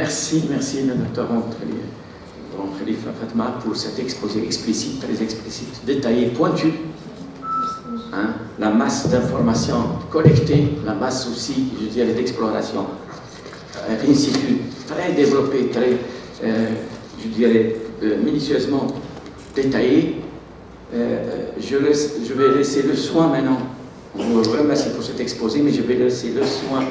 Merci, le docteur Khalifa Fatma pour cet exposé explicite, très explicite, détaillé, pointu. Hein, la masse d'informations collectées, la masse aussi, je dirais, d'exploration in situ, très développée, très, je dirais, minutieusement détaillée. Je vais laisser le soin maintenant, je vous remercie pour cet exposé, mais je vais laisser le soin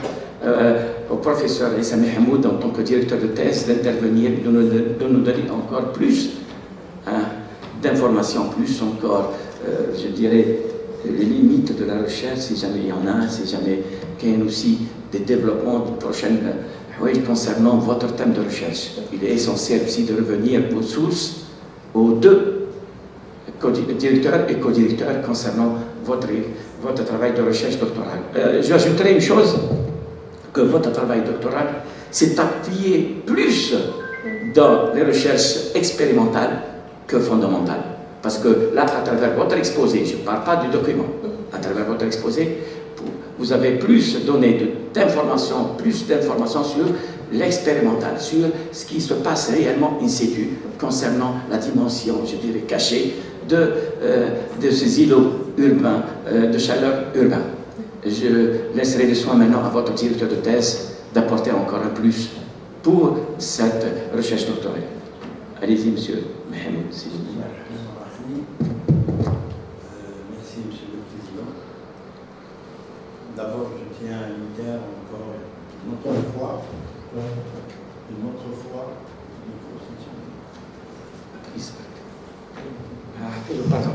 au professeur Issa Hamoud, en tant que directeur de thèse, d'intervenir, de nous donner encore plus d'informations, plus encore, je dirais, les limites de la recherche, si jamais il y en a, si jamais qu'il y a aussi des développements de prochaines, concernant votre thème de recherche. Il est essentiel aussi de revenir aux sources, aux deux directeurs et co-directeurs concernant votre travail de recherche doctorale. J'ajouterai une chose, que votre travail doctoral s'est appuyé plus dans les recherches expérimentales que fondamentales. Parce que là, à travers votre exposé, je ne parle pas du document, à travers votre exposé, vous avez plus donné d'informations, sur l'expérimental, sur ce qui se passe réellement in situ, concernant la dimension, je dirais, cachée de ces îlots urbains, de chaleur urbains. Je laisserai le soin maintenant à votre directeur de thèse d'apporter encore un plus pour cette recherche doctorale. Allez-y, monsieur Mohamed, si je dis. Merci, monsieur le président. D'abord, je tiens à dire encore une autre fois, Pardon.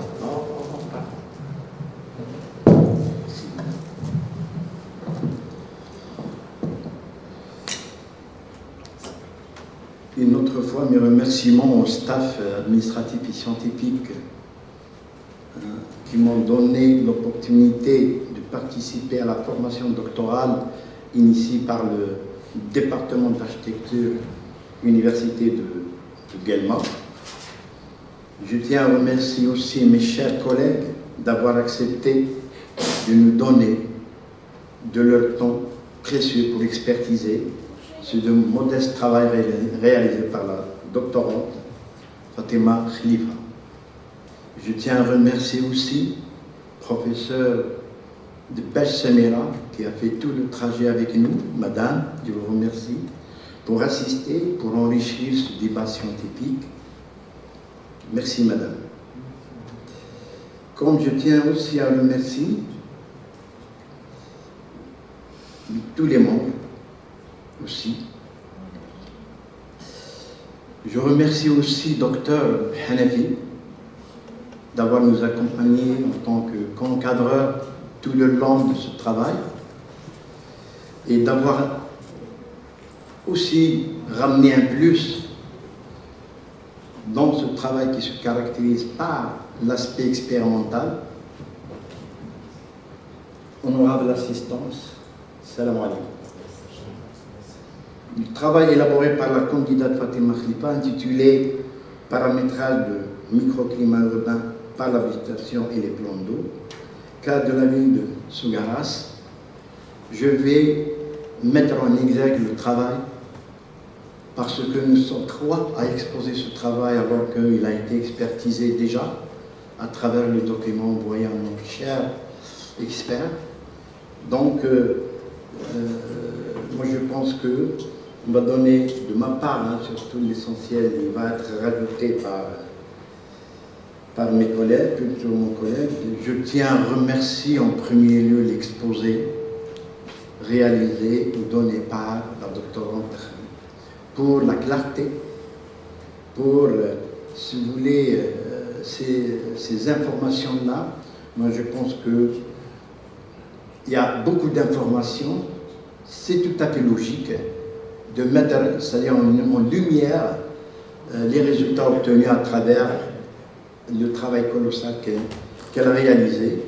Une autre fois, mes remerciements au staff administratif et scientifique qui m'ont donné l'opportunité de participer à la formation doctorale initiée par le département d'architecture Université de Guelma. Je tiens à remercier aussi mes chers collègues d'avoir accepté de nous donner de leur temps précieux pour expertiser ce modeste travail réalisé par la doctorante Fatima Khalifa. Je tiens à remercier aussi le professeur de Pêche Semira qui a fait tout le trajet avec nous. Madame, je vous remercie pour assister, pour enrichir ce débat scientifique. Merci, madame. Comme je tiens aussi à remercier tous les membres aussi. Je remercie aussi Dr Hanafi d'avoir nous accompagnés en tant qu'encadreur tout le long de ce travail et d'avoir aussi ramené un plus dans ce travail qui se caractérise par l'aspect expérimental. Honorable assistance, salam alaikum. Le travail élaboré par la candidate Fatima Khalifa intitulé Paramétrage de microclimat urbain par la végétation et les plans d'eau, cas de la ville de Sougaras. Je vais mettre en exergue le travail parce que nous sommes trois à exposer ce travail alors qu'il a été expertisé déjà à travers le document envoyé à nos chers experts. Donc, moi je pense que on va donner de ma part, surtout l'essentiel, il va être rajouté par mes collègues, plutôt mon collègue. Je tiens à remercier en premier lieu l'exposé réalisé ou donné par la doctorante pour la clarté, pour, si vous voulez, ces informations-là. Moi, je pense qu'il y a beaucoup d'informations. C'est tout à fait logique de mettre, c'est-à-dire en lumière, les résultats obtenus à travers le travail colossal qu'elle a réalisé,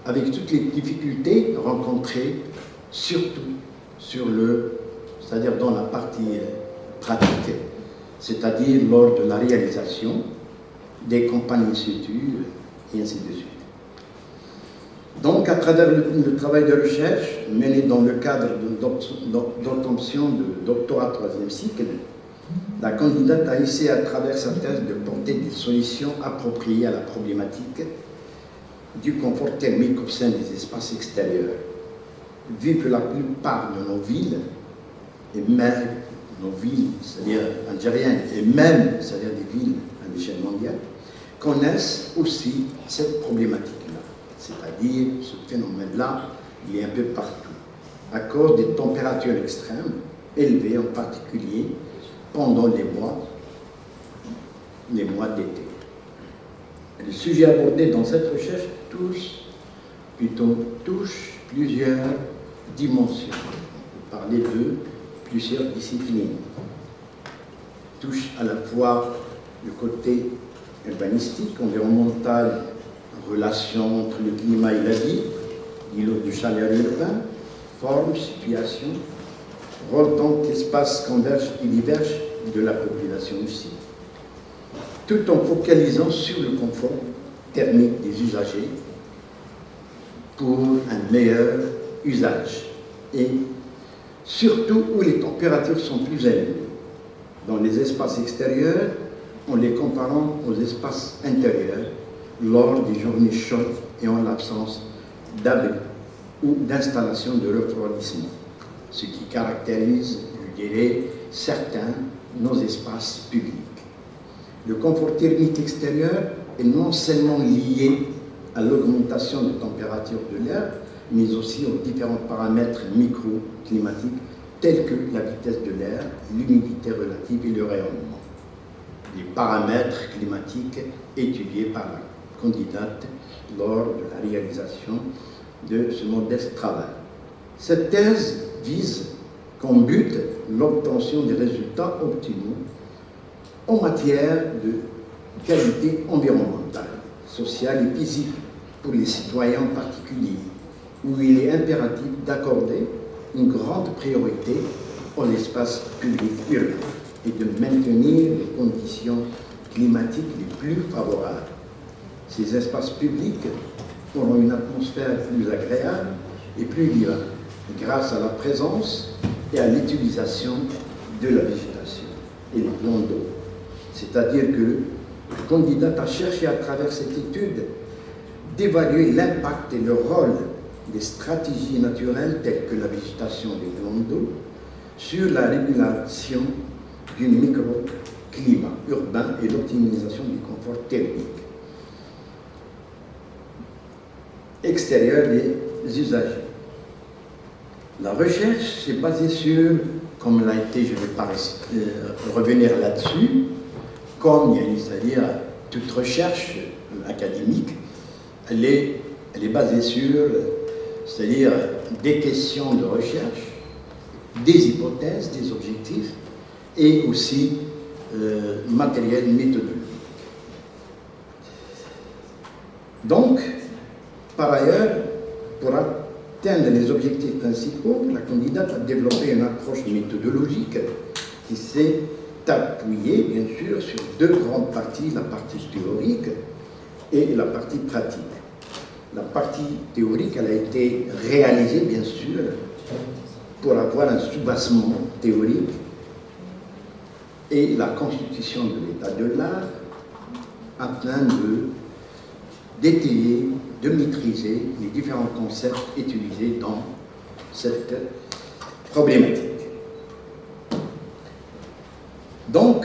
avec toutes les difficultés rencontrées, surtout c'est-à-dire dans la partie pratique, c'est-à-dire lors de la réalisation des campagnes in situ et ainsi de suite. Donc, à travers le travail de recherche mené dans le cadre d'obtention de doctorat 3e cycle, la candidate a essayé à travers sa thèse de porter des solutions appropriées à la problématique du confort thermique au sein des espaces extérieurs. Vu que la plupart de nos villes, et même nos villes, c'est-à-dire algériennes, et même, c'est-à-dire des villes à l'échelle mondiale, connaissent aussi cette problématique-là. C'est-à-dire, ce phénomène-là, il est un peu partout, à cause des températures extrêmes, élevées en particulier pendant les mois d'été. Le sujet abordé dans cette recherche touche plusieurs dimensions. On peut parler de plusieurs disciplines. Touche à la fois le côté urbanistique, environnemental, relation entre le climat et la vie, l'îlot de chaleur urbain, forme, situation, rôle donc l'espace converge et diverge de la population aussi, tout en focalisant sur le confort thermique des usagers pour un meilleur usage et surtout où les températures sont plus élevées. Dans les espaces extérieurs, en les comparant aux espaces intérieurs lors des journées chaudes et en l'absence d'abri ou d'installation de refroidissement, ce qui caractérise, je dirais, certains nos espaces publics. Le confort thermique extérieur est non seulement lié à l'augmentation de température de l'air, mais aussi aux différents paramètres microclimatiques tels que la vitesse de l'air, l'humidité relative et le rayonnement. Les paramètres climatiques étudiés par la candidate lors de la réalisation de ce modeste travail. Cette thèse vise comme but l'obtention des résultats optimaux en matière de qualité environnementale, sociale et physique pour les citoyens en particulier, où il est impératif d'accorder une grande priorité à l'espace public urbain et de maintenir les conditions climatiques les plus favorables. Ces espaces publics auront une atmosphère plus agréable et plus vivante grâce à la présence et à l'utilisation de la végétation et les plans d'eau. C'est-à-dire que le candidat a cherché à travers cette étude d'évaluer l'impact et le rôle des stratégies naturelles telles que la végétation des plans d'eau sur la régulation du microclimat urbain et l'optimisation du confort thermique extérieur des usagers. La recherche s'est basée sur, comme l'a été, je ne vais pas revenir là-dessus, comme il y a, c'est-à-dire toute recherche académique, elle est basée sur, c'est-à-dire des questions de recherche, des hypothèses, des objectifs, et aussi matériel méthodologique. Donc, par ailleurs, pour atteindre les objectifs principaux, la candidate a développé une approche méthodologique qui s'est appuyée, bien sûr, sur deux grandes parties, la partie théorique et la partie pratique. La partie théorique, elle a été réalisée, bien sûr, pour avoir un soubassement théorique et la constitution de l'état de l'art afin d'étayer, de maîtriser les différents concepts utilisés dans cette problématique. Donc,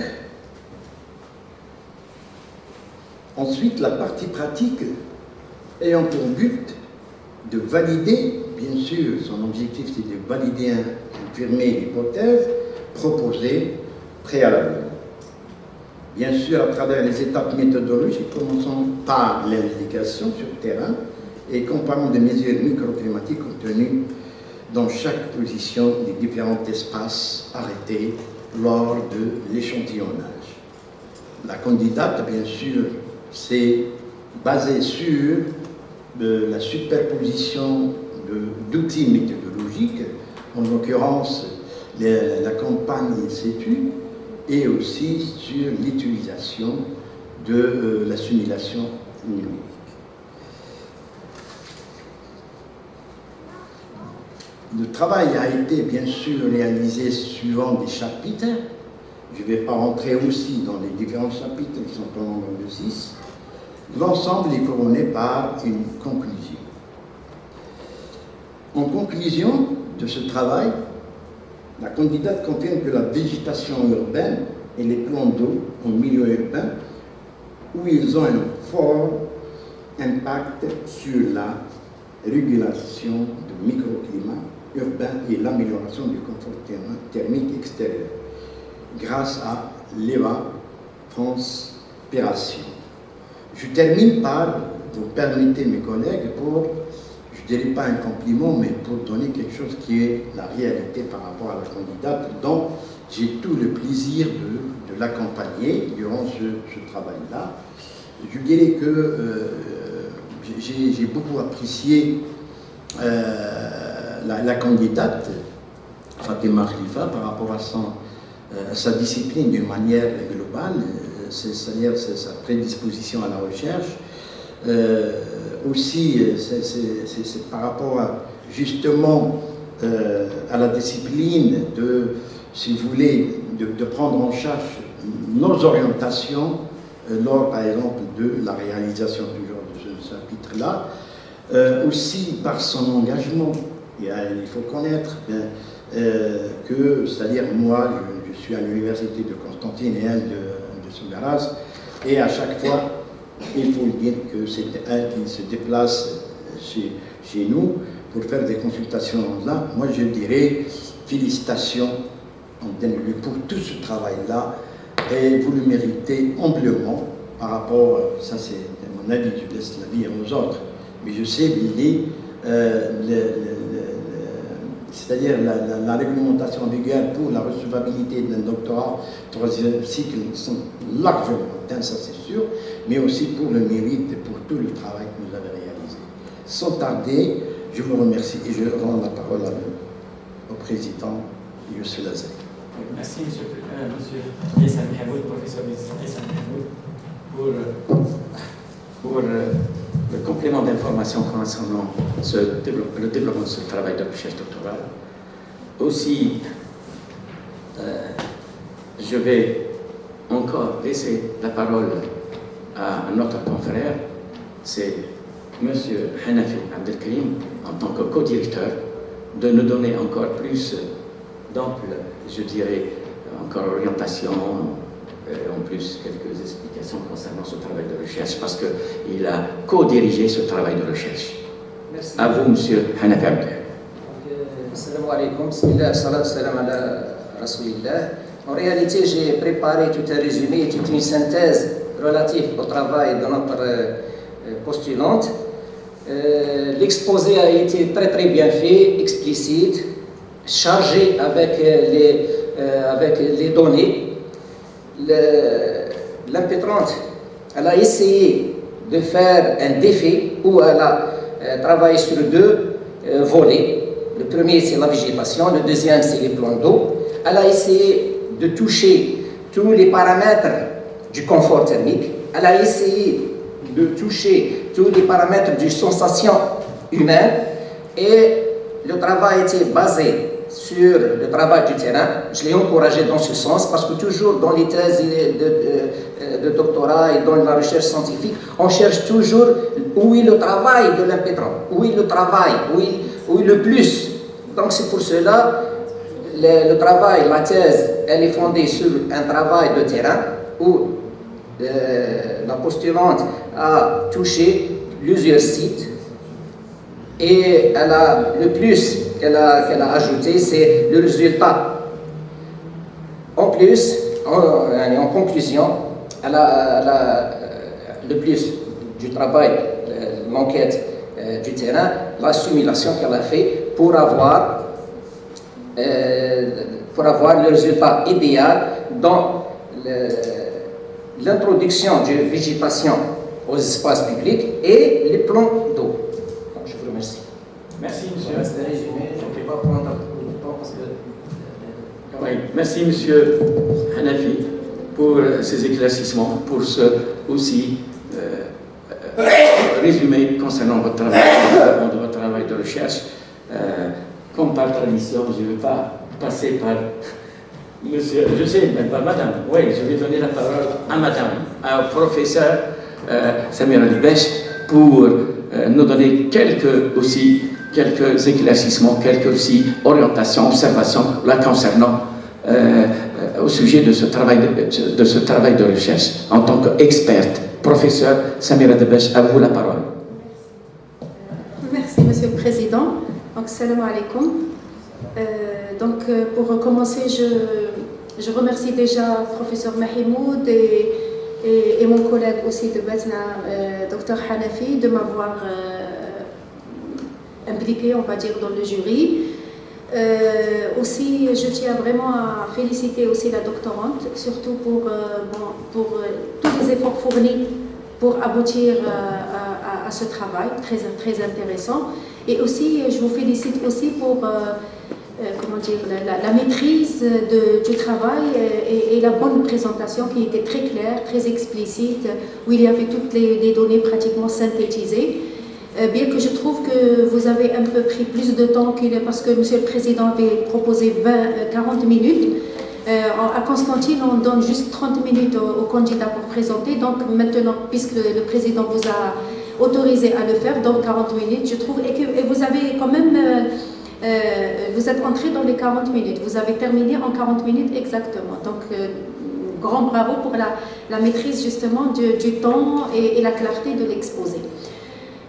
ensuite, la partie pratique ayant pour but de valider, bien sûr, son objectif c'est de valider, confirmer l'hypothèse proposée préalablement. Bien sûr, à travers les étapes méthodologiques, commençons par l'investigation sur le terrain et comparant des mesures microclimatiques obtenues dans chaque position des différents espaces arrêtés lors de l'échantillonnage. La candidate, bien sûr, s'est basée sur la superposition d'outils méthodologiques, en l'occurrence la campagne in situ, et aussi sur l'utilisation de la simulation numérique. Le travail a été bien sûr réalisé suivant des chapitres. Je ne vais pas rentrer aussi dans les différents chapitres qui sont au nombre de 6. L'ensemble est couronné par une conclusion. En conclusion de ce travail, la candidate confirme que la végétation urbaine et les plans d'eau en milieu urbain, où ils ont un fort impact sur la régulation du microclimat urbain et l'amélioration du confort thermique extérieur, grâce à l'évapotranspiration. Je termine par, vous permettez mes collègues, pour, je ne dirais pas un compliment, mais pour donner quelque chose qui est la réalité par rapport à la candidate, dont j'ai tout le plaisir de l'accompagner durant ce travail-là. Je dirais que j'ai beaucoup apprécié la candidate, Fatima Khalifa, par rapport à sa discipline d'une manière globale, c'est-à-dire sa prédisposition à la recherche. Aussi, c'est par rapport justement à la discipline de, si vous voulez, de prendre en charge nos orientations lors, par exemple, de la réalisation toujours de ce chapitre-là. Aussi par son engagement, il faut connaître que, c'est-à-dire moi, je suis à l'université de Constantine et elle de Sougaras, et à chaque fois, il faut dire que c'est elle qui se déplace chez nous pour faire des consultations là. Moi, je dirais félicitations pour tout ce travail-là, et vous le méritez amplement par rapport, ça c'est mon avis, je laisse l'avis aux autres, mais je sais l'idée, c'est-à-dire la réglementation en vigueur pour la recevabilité d'un doctorat troisième cycle sont largement atteints, ça c'est sûr, mais aussi pour le mérite et pour tout le travail que vous avez réalisé. Sans tarder, je vous remercie et je rends la parole au président Youssef Lazari. Merci, monsieur Yassan Hamoud, professeur Yassan Hamoud, pour le complément d'information concernant le développement de ce travail de recherche doctorale. Aussi, je vais encore laisser la parole à notre confrère, c'est M. Hanafi Abdelkarim, en tant que co-directeur, de nous donner encore plus d'ample, je dirais, encore orientation, en plus quelques explications concernant ce travail de recherche, parce qu'il a co-dirigé ce travail de recherche. Merci. À vous, M. Hanafi Abdelkarim. Assalamu alaikum, bismillah, salam ala rasoulillah. En réalité, j'ai préparé tout un résumé et toute une synthèse relative au travail de notre postulante. L'exposé a été très très bien fait, explicite, chargé avec les données. L'impétrante, elle a essayé de faire un défi où elle a travaillé sur deux volets. Le premier, c'est la végétation, le deuxième, c'est les plans d'eau. Elle a essayé de toucher tous les paramètres du confort thermique. Elle a essayé de toucher tous les paramètres de sensation humaine. Et le travail était basé sur le travail du terrain. Je l'ai encouragé dans ce sens parce que toujours dans les thèses de doctorat et dans la recherche scientifique, on cherche toujours où est le travail de l'impétrant, où est le travail, où est le plus. Donc c'est pour cela le travail, la thèse, elle est fondée sur un travail de terrain où la postulante a touché plusieurs sites et elle a, le plus qu'elle a ajouté, c'est le résultat. En plus, en conclusion, elle a le plus du travail, l'enquête du terrain, la simulation qu'elle a fait pour avoir le résultat idéal dans l'introduction de végétation aux espaces publics et les plans d'eau. Donc, je vous remercie. Merci, monsieur. C'est un résumé, je ne vais pas prendre beaucoup de temps parce que... Oui, merci, monsieur Hanafi, pour ces éclaircissements, pour ce aussi résumé concernant votre travail de recherche. comme par tradition, je ne vais pas passer par monsieur, je sais, mais pas madame. Oui, je vais donner la parole à madame, au professeur Samira Debech, pour nous donner quelques éclaircissements, quelques aussi orientations, observations la concernant au sujet de ce travail de recherche. En tant qu'experte, professeur Samira Debech, à vous la parole. Merci, Monsieur le Président. Donc, salam alaikum. Pour commencer, je remercie déjà le professeur Mahimoud et mon collègue aussi de Batna, Dr Hanafi, de m'avoir impliqué, on va dire, dans le jury. Aussi, je tiens vraiment à féliciter aussi la doctorante, surtout pour tous les efforts fournis pour aboutir à ce travail très, très intéressant. Et aussi, je vous félicite aussi pour la maîtrise du travail et la bonne présentation qui était très claire, très explicite, où il y avait toutes les données pratiquement synthétisées. Bien que je trouve que vous avez un peu pris plus de temps parce que Monsieur le Président avait proposé 40 minutes. À Constantine, on donne juste 30 minutes aux candidats pour présenter. Donc maintenant, puisque le Président vous a autorisé à le faire, donc 40 minutes, je trouve, et vous avez quand même, vous êtes entré dans les 40 minutes, vous avez terminé en 40 minutes exactement. Donc, grand bravo pour la maîtrise justement du temps et la clarté de l'exposé.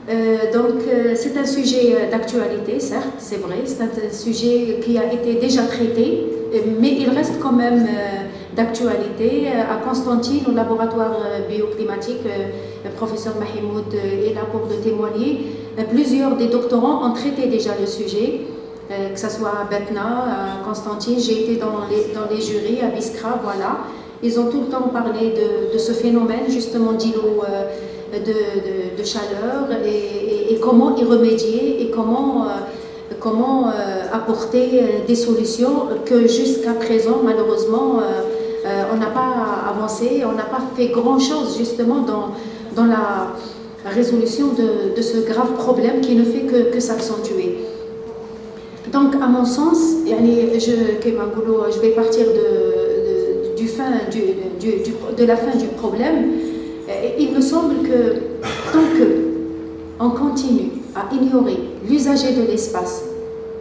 C'est un sujet d'actualité, certes, c'est vrai, c'est un sujet qui a été déjà traité, mais il reste quand même d'actualité. À Constantine, au laboratoire bioclimatique, le professeur Mahimoud est là pour le témoigner. Plusieurs des doctorants ont traité déjà le sujet, que ce soit à Betna, à Constantine, j'ai été dans les jurys, à Biskra, voilà. Ils ont tout le temps parlé de ce phénomène, justement, d'îlots de chaleur et comment y remédier et comment apporter des solutions que jusqu'à présent, malheureusement, on n'a pas avancé, on n'a pas fait grand-chose justement dans la résolution de ce grave problème qui ne fait que s'accentuer. Donc, à mon sens, je vais partir de la fin du problème. Il me semble que tant qu'on continue à ignorer l'usager de l'espace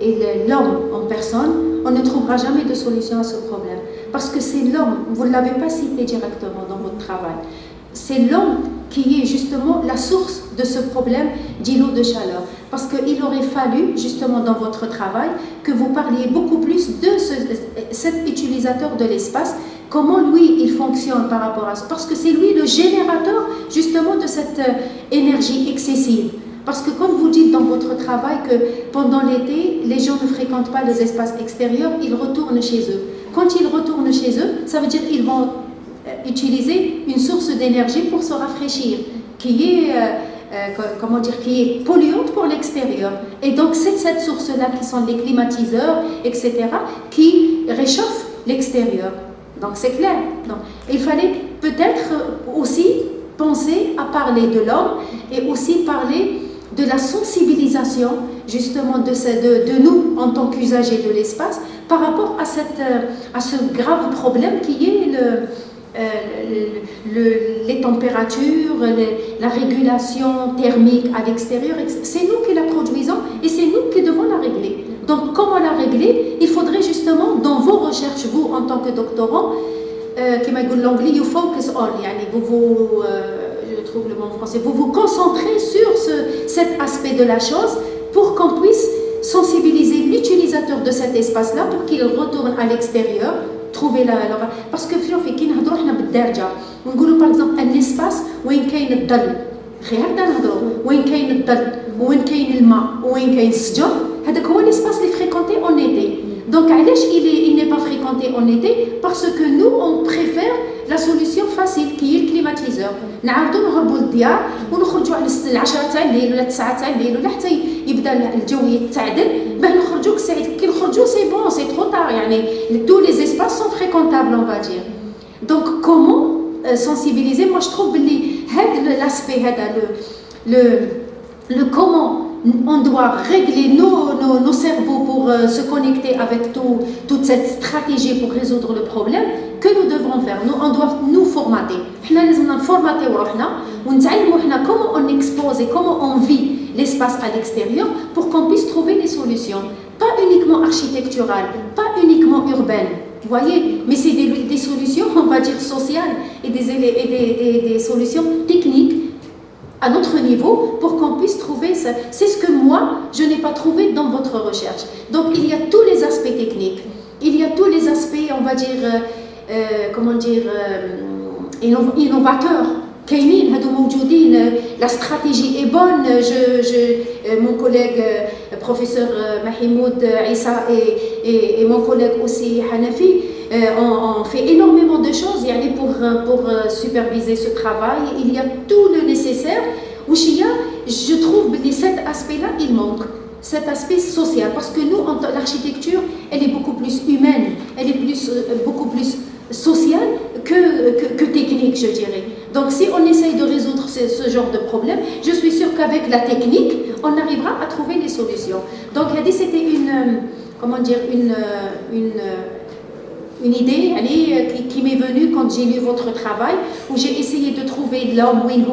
et l'homme en personne, on ne trouvera jamais de solution à ce problème. Parce que c'est l'homme, vous ne l'avez pas cité directement dans votre travail, c'est l'homme qui est justement la source de ce problème d'îlot de chaleur. Parce qu'il aurait fallu, justement dans votre travail, que vous parliez beaucoup plus de cet utilisateur de l'espace, comment lui il fonctionne par rapport à ça. Parce que c'est lui le générateur justement de cette énergie excessive. Parce que comme vous dites dans votre travail que pendant l'été, les gens ne fréquentent pas les espaces extérieurs, ils retournent chez eux. Quand ils retournent chez eux, ça veut dire qu'ils vont utiliser une source d'énergie pour se rafraîchir, qui est polluante pour l'extérieur. Et donc c'est cette source-là qui sont les climatiseurs, etc., qui réchauffent l'extérieur. Donc c'est clair. Donc, il fallait peut-être aussi penser à parler de l'homme et aussi parler de la sensibilisation justement de nous en tant qu'usagers de l'espace par rapport à ce grave problème qui est les températures, la régulation thermique à l'extérieur. C'est nous qui la produisons et c'est nous qui devons la régler. Donc comment la régler? Il faudrait justement dans vos recherches, vous en tant que doctorant, qui m'a dit l'anglais, you focus on, je trouve le mot en français, vous vous concentrez sur cet aspect de la chose pour qu'on puisse sensibiliser l'utilisateur de cet espace-là pour qu'il retourne à l'extérieur, trouver parce que في كي نهضروا حنا بالدارجه ونقولوا par exemple un espace وين كاين الظل هكذا نهضروا وين كاين الظل وين كاين الماء وين كاين الشجر هذاك هو l'espace اللي fréquenté en été. Donc علاش il n'est pas fréquenté en été? Parce que nous on préfère la solution facile qui est le climatiseur. نعاودوا نهربوا للديار ونخرجوا على 10 تاع الليل ولا 9 تاع الليل ولا حتى يبدا الجو يتعدل باه نخرجوا كساعد كي نخرجوا سي بون سي ترو تار يعني tous les espaces sont fréquentables on va dire. Donc comment sensibiliser? Moi je trouve que l'aspect le comment on doit régler nos cerveaux pour se connecter avec toute cette stratégie pour résoudre le problème, que nous devrons faire? On doit nous formater. Nous devons formater comment on expose et comment on vit l'espace à l'extérieur pour qu'on puisse trouver des solutions. Pas uniquement architecturales, pas uniquement urbaines. Vous voyez? Mais c'est des solutions, on va dire, sociales et des solutions techniques à notre niveau pour qu'on puisse trouver ça. C'est ce que moi, je n'ai pas trouvé dans votre recherche. Donc, il y a tous les aspects techniques. Il y a tous les aspects, on va dire, innovateurs. La stratégie est bonne. Mon collègue professeur Mahimoud Issa et mon collègue aussi Hanafi ont fait énormément de choses pour superviser ce travail. Il y a tout le nécessaire. Je trouve que cet aspect-là, il manque. Cet aspect social, parce que nous, l'architecture, elle est beaucoup plus humaine, elle est beaucoup plus sociale que technique, je dirais. Donc si on essaye de résoudre ce genre de problème, je suis sûre qu'avec la technique, on arrivera à trouver des solutions. Donc c'était une idée qui m'est venue quand j'ai lu votre travail, où j'ai essayé de trouver l'homme, il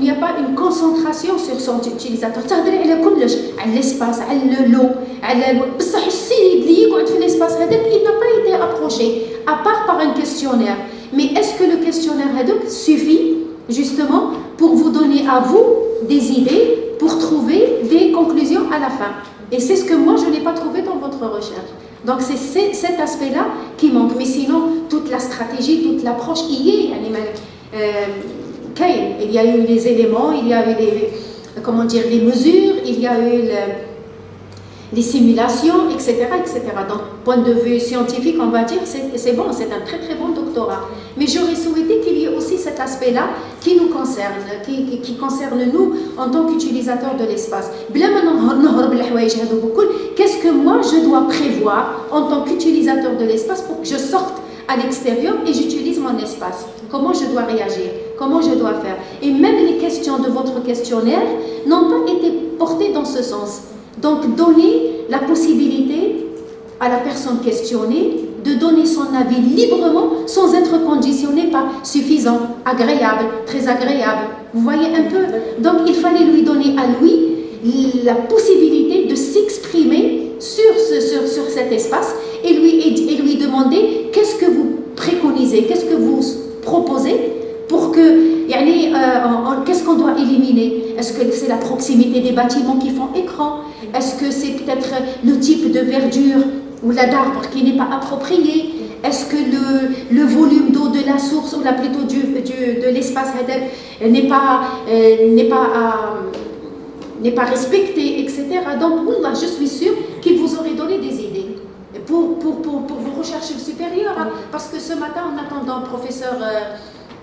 n'y a pas une concentration sur son utilisateur. L'espace, l'eau, l'espace, il n'a pas été approché, à part par un questionnaire. Mais est-ce que le questionnaire suffit justement pour vous donner à vous des idées, pour trouver des conclusions à la fin? Et c'est ce que moi, je n'ai pas trouvé dans votre recherche. Donc, c'est cet aspect-là qui manque. Mais sinon, toute la stratégie, toute l'approche y est. Il y a eu les éléments, il y a eu les mesures, il y a eu les simulations, etc., etc. Donc, point de vue scientifique, on va dire, c'est bon, c'est un très très bon doctorat. Mais j'aurais souhaité qu'il y ait aussi cet aspect-là qui nous concerne, qui concerne nous en tant qu'utilisateurs de l'espace. Qu'est-ce que moi je dois prévoir en tant qu'utilisateur de l'espace pour que je sorte à l'extérieur et j'utilise mon espace? Comment je dois réagir? Comment je dois faire? Et même les questions de votre questionnaire n'ont pas été portées dans ce sens. Donc, donner la possibilité à la personne questionnée de donner son avis librement sans être conditionné par suffisant, agréable, très agréable. Vous voyez un peu? Donc, il fallait lui donner à lui la possibilité de s'exprimer sur cet espace et lui demander qu'est-ce que vous préconisez, qu'est-ce que vous proposez pour que, qu'est-ce qu'on doit éliminer? Est-ce que c'est la proximité des bâtiments qui font écran? Est-ce que c'est peut-être le type de verdure ou d'arbre qui n'est pas approprié? Est-ce que le volume d'eau de la source ou plutôt de l'espace n'est pas respecté, etc. Donc, je suis sûre qu'il vous aurait donné des idées pour vos recherches supérieures. Parce que ce matin, en attendant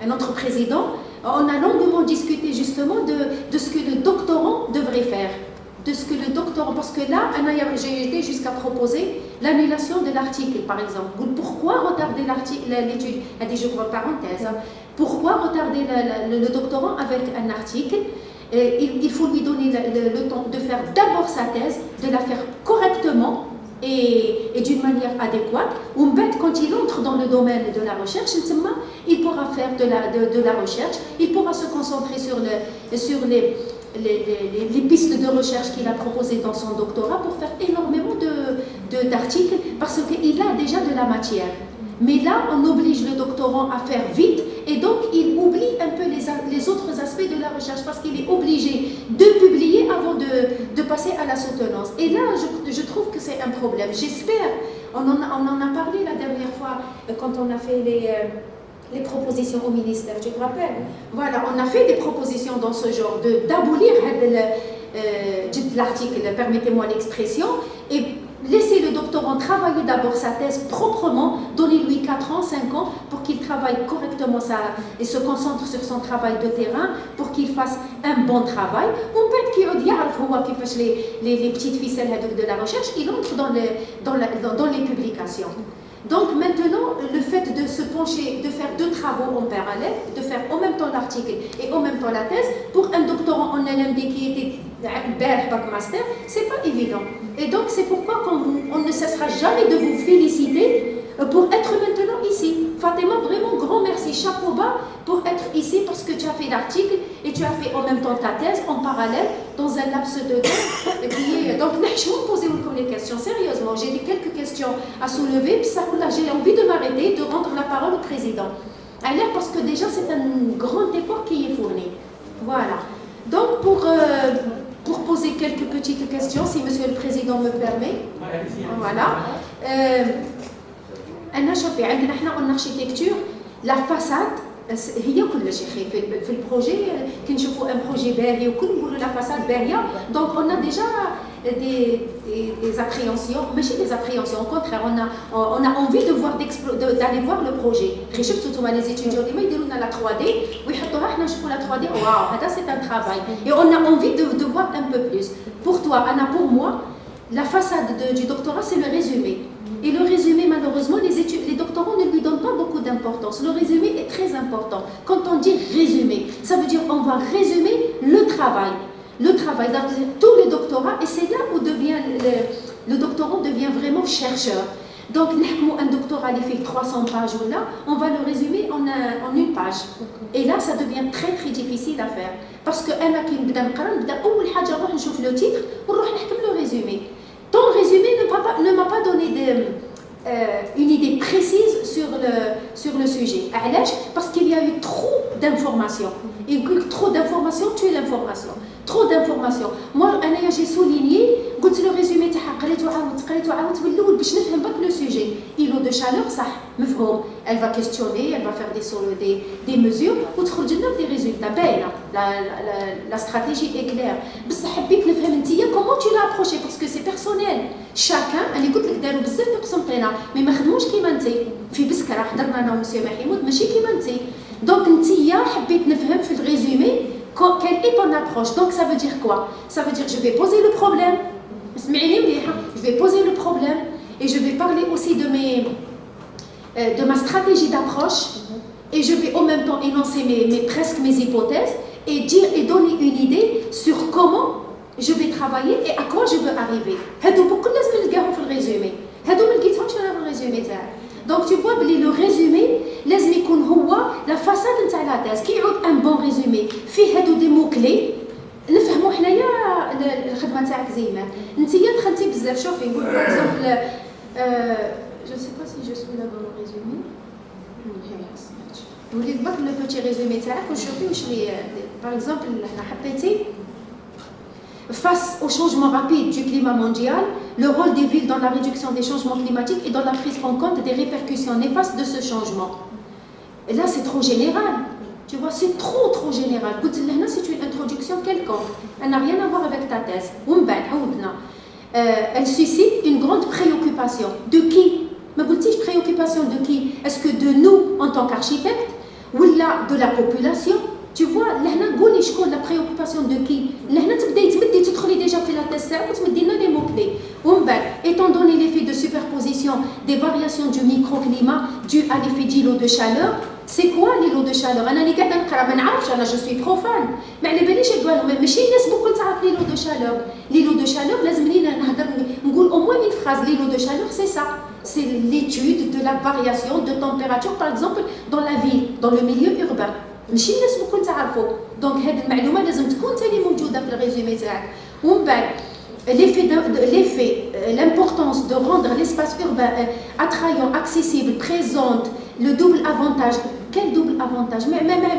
notre président, on a longuement discuté justement de ce que le doctorant devrait faire. Parce que là, j'ai été jusqu'à proposer l'annulation de l'article, par exemple. Pourquoi retarder l'étude? Je vois parenthèse. Pourquoi retarder le doctorant avec un article? Il faut lui donner le temps de faire d'abord sa thèse, de la faire correctement et d'une manière adéquate. Ou quand il entre dans le domaine de la recherche, il pourra faire de la recherche, il pourra se concentrer sur les pistes de recherche qu'il a proposées dans son doctorat pour faire énormément d'articles parce qu'il a déjà de la matière. Mais là, on oblige le doctorant à faire vite et donc il oublie un peu les autres aspects de la recherche parce qu'il est obligé de publier avant de passer à la soutenance. Et là, je trouve que c'est un problème. J'espère, on en a parlé la dernière fois quand on a fait les propositions au ministère, tu te rappelles? Voilà, on a fait des propositions dans ce genre, d'abolir l'article, permettez-moi l'expression, et laisser le doctorant travailler d'abord sa thèse proprement, donnez-lui 4 ans, 5 ans, pour qu'il travaille correctement et se concentre sur son travail de terrain, pour qu'il fasse un bon travail. On peut les petites ficelles de la recherche, il entre dans les publications. Donc maintenant, le fait de se pencher, de faire 2 travaux en parallèle, de faire en même temps l'article et en même temps la thèse, pour un doctorant en LMD qui était bac master, c'est pas évident. Et donc c'est pourquoi on ne cessera jamais de vous féliciter pour être maintenant ici. Fatima, vraiment grand merci, chapeau bas pour être ici parce que tu as fait l'article et tu as fait en même temps ta thèse en parallèle dans un laps de temps qui est... Donc, je vais vous poser les questions, sérieusement. J'ai quelques questions à soulever, puis ça, là, j'ai envie de m'arrêter, de rendre la parole au président. Alors, parce que déjà, c'est un grand effort qui est fourni. Voilà. Donc, pour poser quelques petites questions, si Monsieur le Président me permet. Voilà. أنا شوفي عندنا إحنا en architecture la façade هي كل شيء في البروجي كي نشوفوا ان بروجي باهي وكل نقولوا لا فاساد باهيه دونك on a déjà des appréhensions ماشي des appréhensions au contraire on a envie de voir d'aller voir le projet غير شفتوا نتوما لي زيتيديون اللي ما يديروا لنا لا 3D ويحطوها حنا نشوفوا لا 3D واو هذا c'est un travail et on a envie de voir un peu plus pour toi Anna pour moi la façade du doctorat c'est le résumé. Et le résumé, malheureusement, les doctorants ne lui donnent pas beaucoup d'importance. Le résumé est très important. Quand on dit résumé, ça veut dire on va résumer le travail. Le travail, tout le doctorat, et c'est là où le doctorant devient vraiment chercheur. Donc, un doctorat qui fait 300 pages ou là, on va le résumer en une page. Et là, ça devient très très difficile à faire. Parce que أنا كي نبدا نقرا نبدا أول حاجة نروح نشوف le titre ونروح نحكم le résumé. Ton résumé ne m'a pas donné une idée précise sur le sujet. Parce qu'il y a eu trop d'informations. Et trop d'informations tue l'information. Trop d'informations. Moi, j'ai souligné, قلت le résumé تاعها قريته عاودت من الأول باش نفهم pas le sujet. Îlot de chaleur صح مفهوم. Elle va questionner, elle va faire des mesures وتخرج لنا des résultats باينة. La stratégie est claire. بس حبيت نفهم انتيا comment tu l'as approché parce que c'est personnel. Chacun, أنا قلت لك داروا بزاف نقسم قينا مي ما خدموش كيما انتي. في بسكرة حضرنا أنا ومسيو محمود ماشي كيما انتي. Donc انتيا حبيت نفهم في الريزومي quelle est ton approche. Donc ça veut dire quoi? Ça veut dire je vais poser le problème. Je vais poser le problème et je vais parler aussi de ma stratégie d'approche et je vais en même temps énoncer presque mes hypothèses et dire et donner une idée sur comment je vais travailler et à quoi je veux arriver. هادو بكل لازم نلقاهم في الريزومي. هادو ما لقيتهمش انا في الريزومي تاعي. Donc tu vois le résumé لازم يكون هو la façade نتاع لا تاز كي يعود ان بون ريزومي فيه هادو دي مو كلي نفهموا حنايا الخدمه تاعك زينه انتيا دخلتي بزاف شوفي نقول باغ اكزومبل جو سي با سي جو سوي لا بون ريزومي نولي برك لو بوتي ريزومي تاعك وشوفي واش لي باغ اكزومبل حنا حبيتي face au changement rapide du climat mondial, le rôle des villes dans la réduction des changements climatiques et dans la prise en compte des répercussions néfastes de ce changement. Et là, c'est trop général. Tu vois, c'est trop général. C'est une introduction quelconque. Elle n'a rien à voir avec ta thèse. Elle suscite une grande préoccupation. De qui? Mais dis-je préoccupation de qui? Est-ce que de nous, en tant qu'architectes, ou là, de la population? Tu vois, لهنا نقولي شكون la préoccupation de qui? لهنا تبدي تدخلي déjà في la thèse تاعك وتمدي لنا les mots clés. ومن بعد, étant donné l'effet de superposition des variations du microclimat dû à l'effet d'îlot de chaleur, c'est quoi l'îlot de chaleur? أنا اللي قاعدة نقرا ما نعرفش أنا je suis profane. ما على باليش ماشي الناس بكل تعرف l'îlot de chaleur. L'îlot de chaleur لازمني نهضر نقول au moins une phrase. L'îlot de chaleur c'est ça. C'est l'étude de la variation de température par exemple dans la ville, dans le milieu urbain. ماشي الناس بكون تعرفوا دونك هذه المعلومه لازم تكون ثاني موجوده في الريزومي تاعك ومن بعد l'importance de rendre l'espace urbain attrayant, accessible, présente le double avantage. Quel double avantage?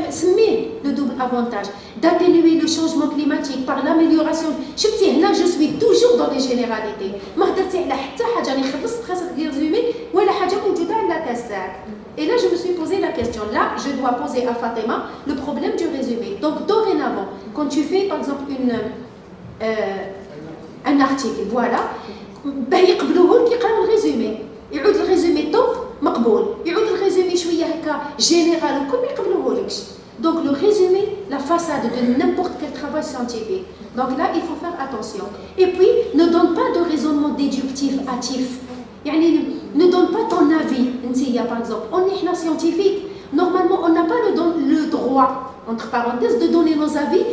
سميه le double avantage d'atténuer le changement climatique par l'amélioration. شفتي هنا je suis toujours dans les généralités ما هضرتي على حتى حاجه راني خلصت خاصك ريزومي ولا حاجه موجوده على التاس تاعك. Et là, je me suis posé la question. Là, je dois poser à Fatima le problème du résumé. Donc, dorénavant, quand tu fais, par exemple, un article, voilà, يقبلوه كيقراو الريزومي. يعود الريزومي توب مقبول. يعود الريزومي شويه هكا جينيرال وكل ما يقبلوهولكش. Donc, le résumé, la façade de n'importe quel travail scientifique. Donc là, il faut faire attention. Et puis, ne donne pas de raisonnement déductif, hâtif. يعني ne donne donnes pas ton avis. Par exemple, on est scientifique. Normalement, on n'a pas le droit, entre parenthèses, de donner nos avis.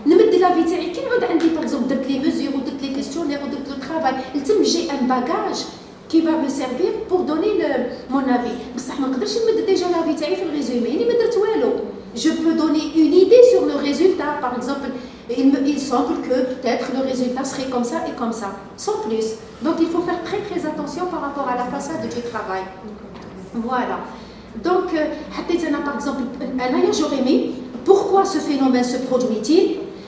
نمد l'avis تاعي كي نعود عندي par exemple درت لي mesures ou درت لي questionnaires ou درت le travail لازم j'ai un bagage qui va me servir pour donner mon avis. بصح ما نقدرش نمد déjà l'avis تاعي في الريزومي يعني ما درت والو. Je peux donner une idée sur le résultat. Par exemple, il semble que peut-être le résultat serait comme ça et comme ça, sans plus. Donc il faut faire très très attention par rapport à la façade du travail. Voilà. Donc, par exemple, j'aurais aimé pourquoi ce phénomène se produit-il.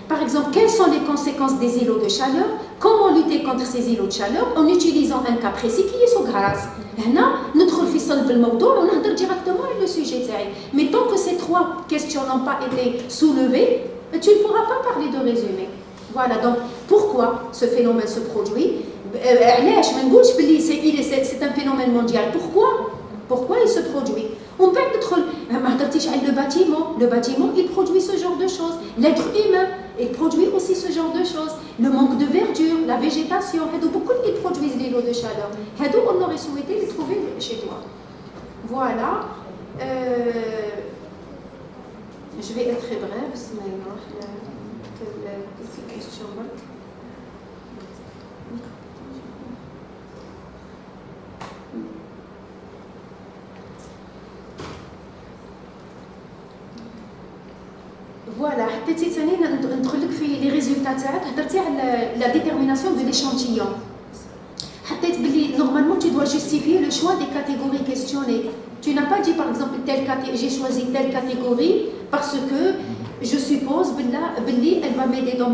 Par exemple, quelles sont les conséquences des îlots de chaleur? Comment lutter contre ces îlots de chaleur en utilisant un cas précis qui est sous grâce. Là, notre fils de الموضوع, on entre directement avec le sujet. Mais tant que ces trois questions n'ont pas été soulevées, tu ne pourras pas parler de résumé. Voilà, donc pourquoi ce phénomène se produit? C'est un phénomène mondial. Pourquoi il se produit? On peut être le bâtiment, il produit ce genre de choses. L'être humain, il produit aussi ce genre de choses. Le manque de verdure, la végétation, beaucoup ils produisent les lots de chaleur. On aurait souhaité les trouver chez toi. Voilà. Je vais être très brève. Voilà, les résultats, la détermination de l'échantillon. Normalement, tu dois justifier le choix des catégories questionnées. Tu n'as pas dit, par exemple, j'ai choisi telle catégorie parce que je suppose qu'elle va m'aider dans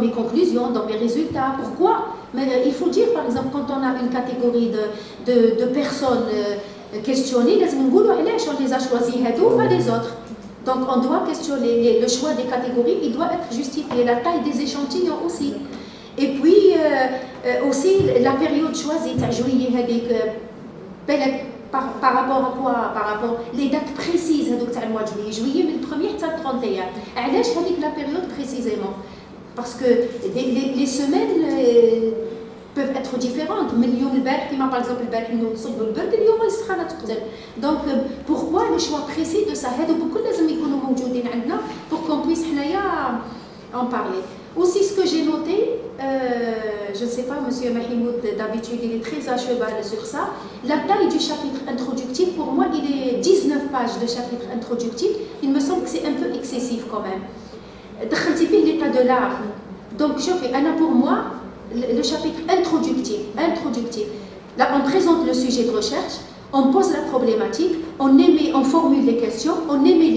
mes conclusions, dans mes résultats. Pourquoi? Mais il faut dire, par exemple, quand on a une catégorie de personnes questionnées, on les a choisis ou pas les autres. Donc on doit questionner le choix des catégories, il doit être justifié, la taille des échantillons aussi. Et puis aussi la période choisie, par rapport à quoi? Par rapport les dates précises de mois de juillet, mais le 1er à 31. علاش هذيك la période précisément? Parce que les semaines peuvent être différentes. Par exemple, donc pourquoi le choix précis de ça? Pour qu'on puisse en parler. Aussi, ce que j'ai noté, je ne sais pas, M. Mahimoud, d'habitude, il est très à cheval sur ça. La taille du chapitre introductif, pour moi, il est 19 pages de chapitre introductif. Il me semble que c'est un peu excessif quand même. L'état de l'art. Donc, pour moi, le chapitre introductif. Là, on présente le sujet de recherche, on pose la problématique, on formule les questions, on émet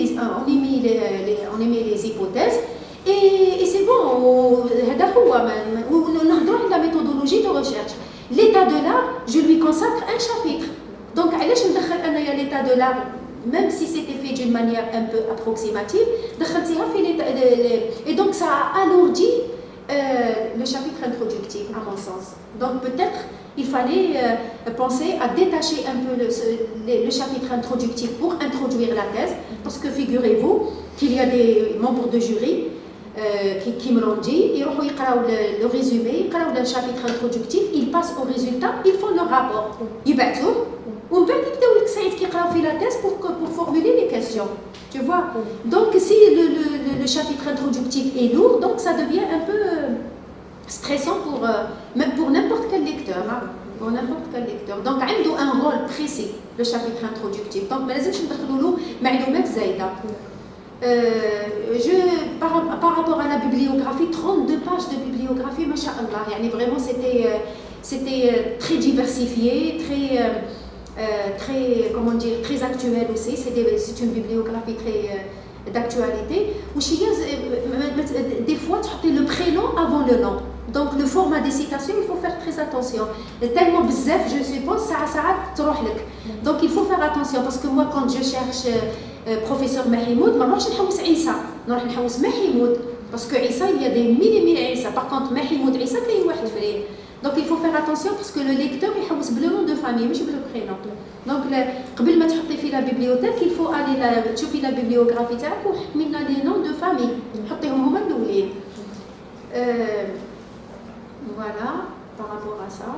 les hypothèses, et c'est bon. On a la méthodologie de recherche. L'état de l'art, je lui consacre un chapitre. Donc, l'état de l'art, même si c'était fait d'une manière un peu approximative, et donc ça a alourdi le chapitre introductif, à mon sens. Donc peut-être il fallait penser à détacher un peu le chapitre introductif pour introduire la thèse, parce que figurez-vous qu'il y a des membres de jury qui me l'ont dit, ils vont le résumé, le chapitre introductif, ils passent au résultat, ils font leur rapport, ils battent tout, ou bien ils font la thèse pour formuler les questions. Tu vois? Donc si le chapitre introductif est lourd, donc ça devient un peu stressant même pour n'importe quel lecteur. Donc il a un rôle précis, le chapitre introductif. Donc par rapport à la bibliographie, 32 pages de bibliographie, masha'Allah, vraiment c'était très diversifié, très actuel aussi. C'est une bibliographie très d'actualité. Des fois, tu as le prénom avant le nom. Donc, le format des citations, il faut faire très attention. Tellement bzef, je suppose, ça donc, il faut faire attention parce que moi, quand je cherche professeur Mahimoud, je ne Issa. Parce que Issa, il y a des mille Issa. Par contre, Mahimoud, Issa, il y a une frère. Donc il faut faire attention parce que le lecteur il حوس le nom de famille مش le prénom. Donc قبل ما تحطي في la bibliothèque il faut aller تشوفي la bibliographie تاعك وحط لنا les noms de famille حطيهم هما الاولين. Voilà par rapport à ça.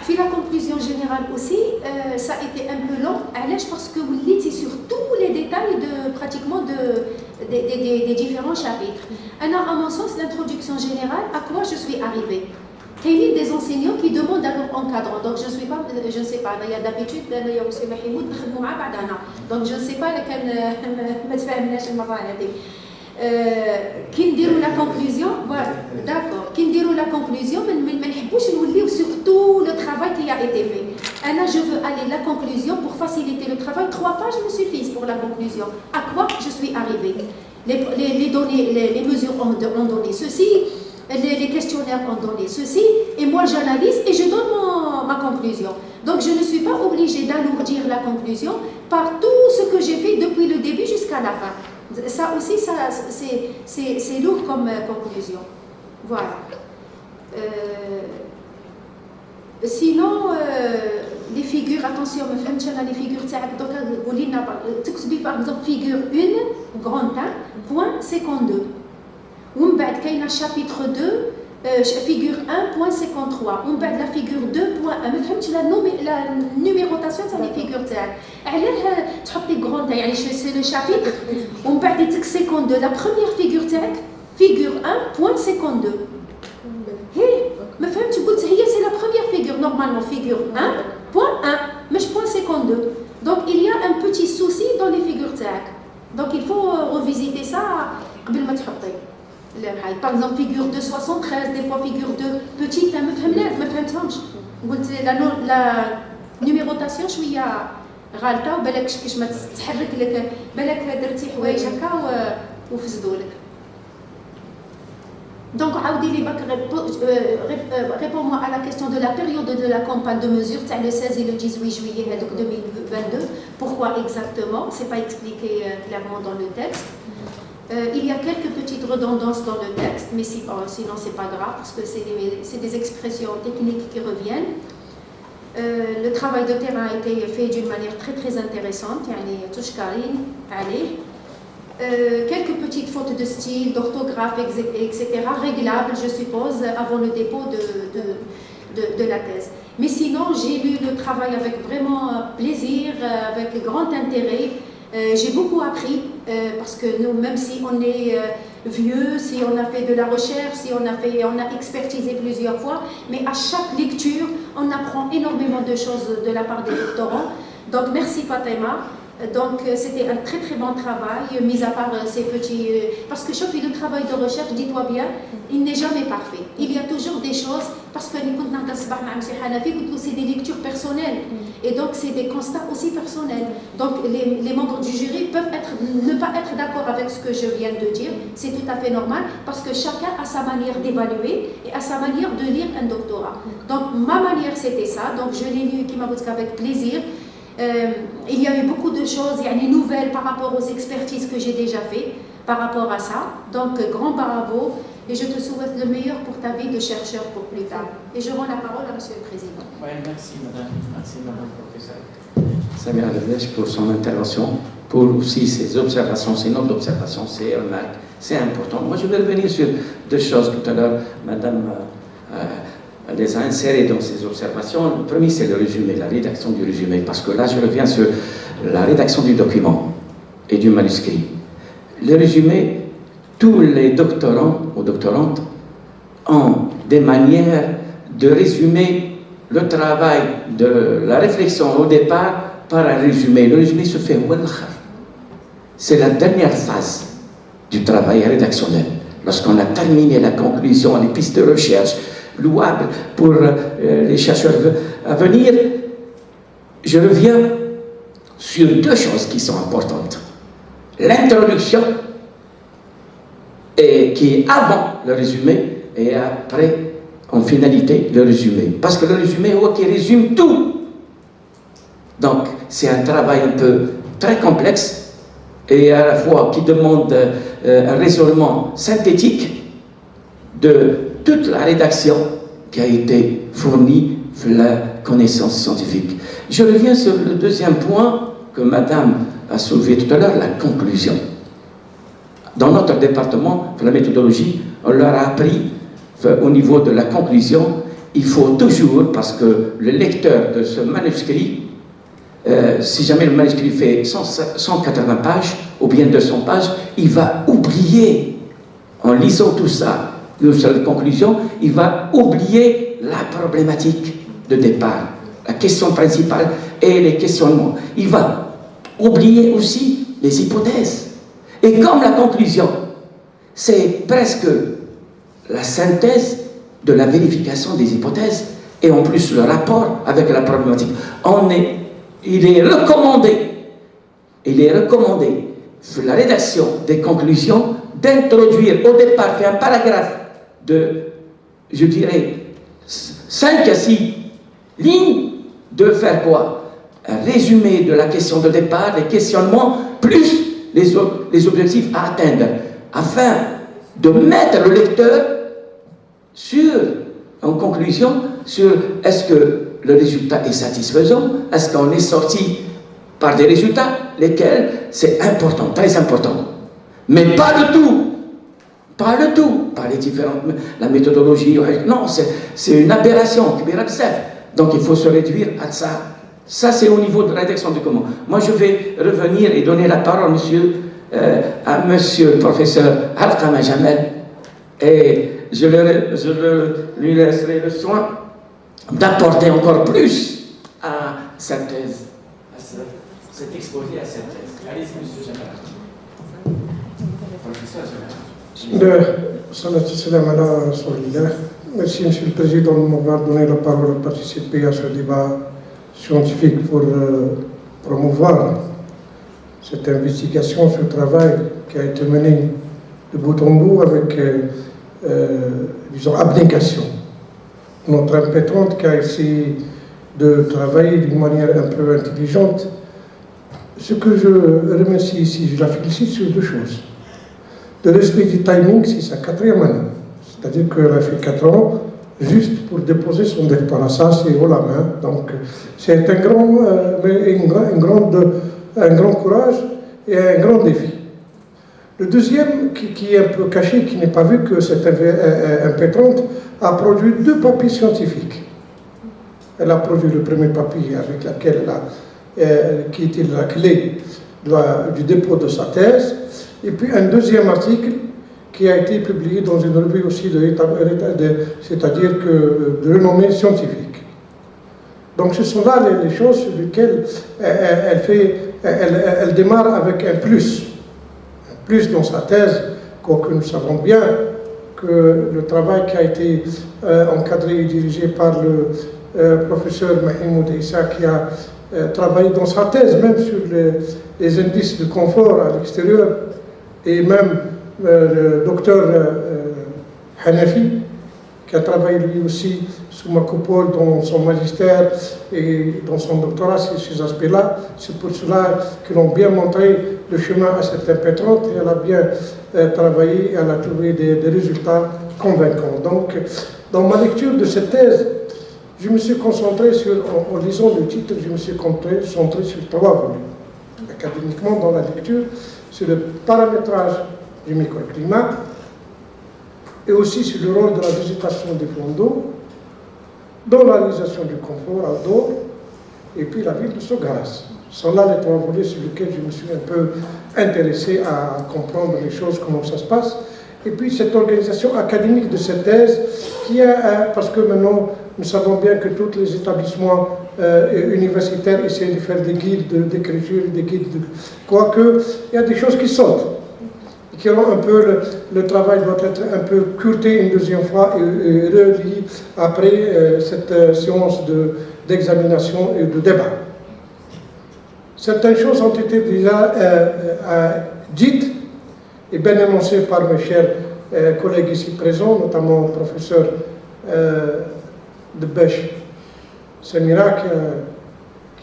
Puis la conclusion générale aussi, ça a été un peu long, parce que vous lisez sur tous les détails pratiquement des différents chapitres. Alors, à mon sens, l'introduction générale, à quoi je suis arrivée. Il y a des enseignants qui demandent à leur encadrant. Donc, je ne sais pas, il y a d'habitude, il y a aussi Mahimoud, donc je ne sais pas qui diront la conclusion, voilà, d'accord, qui diront la conclusion, mais surtout le travail qui a été fait. Anna, je veux aller la conclusion pour faciliter le travail. 3 pages me suffisent pour la conclusion. À quoi je suis arrivée? Les données, les mesures ont donné ceci, les questionnaires ont donné ceci, et moi j'analyse et je donne ma conclusion. Donc je ne suis pas obligée d'alourdir la conclusion par tout ce que j'ai fait depuis le début jusqu'à la fin. Ça aussi, c'est lourd comme conclusion. Voilà. Sinon, les figures, attention, les figures, par exemple, figure 1, grand 1, point 52. Ou bien, chapitre 2, figure 1.53. On perd la figure 2.1. La numérotation, c'est les figures. C'est le chapitre. On perd les 52. La première figure, figure 1.52. C'est la première figure. Normalement, figure 1.1. Mais je point 52. Donc, il y a un petit souci dans les figures. Donc, il faut revisiter ça. Par exemple, figure 2, 73, des fois figure 2, petite, la numérotation, je suis à غالطة وبالك كيفاش ما تتحرك لك بالك درتي حوايج هكا وفسدوا لك. Donc, réponds-moi à la question de la période de la campagne de mesure, le 16 et le 18 juillet 2022. Pourquoi exactement? Ce n'est pas expliqué clairement dans le texte. Il y a quelques petites redondances dans le texte, mais sinon ce n'est pas grave parce que c'est des expressions techniques qui reviennent. Le travail de terrain a été fait d'une manière très très intéressante. Quelques petites fautes de style, d'orthographe, etc. réglables, je suppose, avant le dépôt de la thèse. Mais sinon, j'ai lu le travail avec vraiment plaisir, avec grand intérêt. J'ai beaucoup appris parce que nous, même si on est vieux, si on a fait de la recherche, si on a expertisé plusieurs fois, mais à chaque lecture, on apprend énormément de choses de la part des doctorants. Donc merci Fatima. Donc c'était un très très bon travail, mis à part ces petits... parce que chaque le travail de recherche, dis-toi bien, il n'est jamais parfait. Il y a toujours des choses, parce que c'est des lectures personnelles, et donc c'est des constats aussi personnels. Donc les membres du jury peuvent ne pas être d'accord avec ce que je viens de dire, c'est tout à fait normal, parce que chacun a sa manière d'évaluer et a sa manière de lire un doctorat. Donc ma manière c'était ça, donc je l'ai lu avec plaisir. Il y a eu beaucoup de choses nouvelles par rapport aux expertises que j'ai déjà faites par rapport à ça. Donc, grand bravo et je te souhaite le meilleur pour ta vie de chercheur pour plus tard. Et je rends la parole à Monsieur le Président. Oui, merci Madame Professeur. Samira Ledèche pour son intervention, pour aussi ses observations, ses notes d'observation, ses remarques. C'est important. Moi, je vais revenir sur 2 choses tout à l'heure. Madame les a insérées dans ses observations. Le premier, c'est le résumé, la rédaction du résumé, parce que là, je reviens sur la rédaction du document et du manuscrit. Le résumé, tous les doctorants ou doctorantes ont des manières de résumer le travail de la réflexion au départ par un résumé. Le résumé se fait au akhar. C'est la dernière phase du travail rédactionnel. Lorsqu'on a terminé la conclusion, les pistes de recherche, louable pour les chercheurs à venir, je reviens sur 2 choses qui sont importantes. L'introduction, qui est avant le résumé, et après, en finalité, le résumé. Parce que le résumé, qui résume tout. Donc, c'est un travail un peu très complexe, et à la fois qui demande un raisonnement synthétique de toute la rédaction qui a été fournie pour la connaissance scientifique. Je reviens sur le deuxième point que Madame a soulevé tout à l'heure, la conclusion. dans notre département, pour la méthodologie, on leur a appris au niveau de la conclusion, il faut toujours, parce que le lecteur de ce manuscrit, si jamais le manuscrit fait 180 pages ou bien 200 pages, il va oublier, en lisant tout ça, sur la conclusion, il va oublier la problématique de départ, la question principale et les questionnements. Il va oublier aussi les hypothèses. Et comme la conclusion, c'est presque la synthèse de la vérification des hypothèses et en plus le rapport avec la problématique, il est recommandé sur la rédaction des conclusions d'introduire au départ, faire un paragraphe de, je dirais, 5 à 6 lignes, de faire quoi? Un résumé de la question de départ, les questionnements, plus les objectifs à atteindre, afin de mettre le lecteur en conclusion, sur est-ce que le résultat est satisfaisant, est-ce qu'on est sorti par des résultats, lesquels c'est important, très important. Mais pas le tout, pas les différentes, la méthodologie, non, c'est une aberration, donc il faut se réduire à ça. Ça, c'est au niveau de la rédaction du document. Moi, je vais revenir et donner la parole, à monsieur le professeur Alqama Jamel, et je lui laisserai le soin d'apporter encore plus à cette thèse, à cet exposé, à cette thèse. Allez-y, monsieur Jamel. Professeur Jamel. Merci, monsieur le président, de m'avoir donné la parole à participer à ce débat scientifique pour promouvoir cette investigation, ce travail qui a été mené de bout en bout avec, disons, abnégation. Notre impétrante qui a essayé de travailler d'une manière un peu intelligente. Ce que je remercie ici, je la félicite sur 2 choses. Le respect du timing, c'est sa 4e année. C'est-à-dire qu'elle a fait 4 ans juste pour déposer son doctorat. Ça, c'est haut la main. Donc, c'est un grand courage et un grand défi. Le deuxième, qui est un peu caché, qui n'est pas vu, que cette impétrante a produit 2 papiers scientifiques. Elle a produit le premier papier avec lequel qui était la clé du dépôt de sa thèse, et puis un deuxième article qui a été publié dans une revue aussi c'est-à-dire de renommée scientifique. Donc ce sont là les choses sur lesquelles elle démarre avec un plus dans sa thèse, quoique nous savons bien que le travail qui a été encadré et dirigé par le professeur Mahimoud Issa, qui a travaillé dans sa thèse même sur les indices de confort à l'extérieur, et même le docteur Hanafi, qui a travaillé lui aussi sous ma coupole dans son magistère et dans son doctorat sur ces aspects-là. C'est pour cela qu'ils ont bien montré le chemin à cette impétrante, et elle a bien travaillé et elle a trouvé des résultats convaincants. Donc, dans ma lecture de cette thèse, je me suis concentré en lisant le titre, je me suis concentré sur 3 volumes. Académiquement, dans la lecture, sur le paramétrage du microclimat, et aussi sur le rôle de la végétation des flancs d'eau, dans la réalisation du confort à Dor, et puis la ville de Sogaras. Ce sont là les 3 volets sur lesquels je me suis un peu intéressé à comprendre les choses, comment ça se passe. Et puis cette organisation académique de cette thèse, parce que maintenant nous savons bien que tous les établissements universitaires essaient de faire des guides d'écriture, des guides quoique il y a des choses qui sautent. Le travail doit être un peu curté une deuxième fois et relié après cette séance d'examination et de débat. Certaines choses ont été déjà dites et bien énoncées par mes chers collègues ici présents, notamment le professeur de Bèche Samira,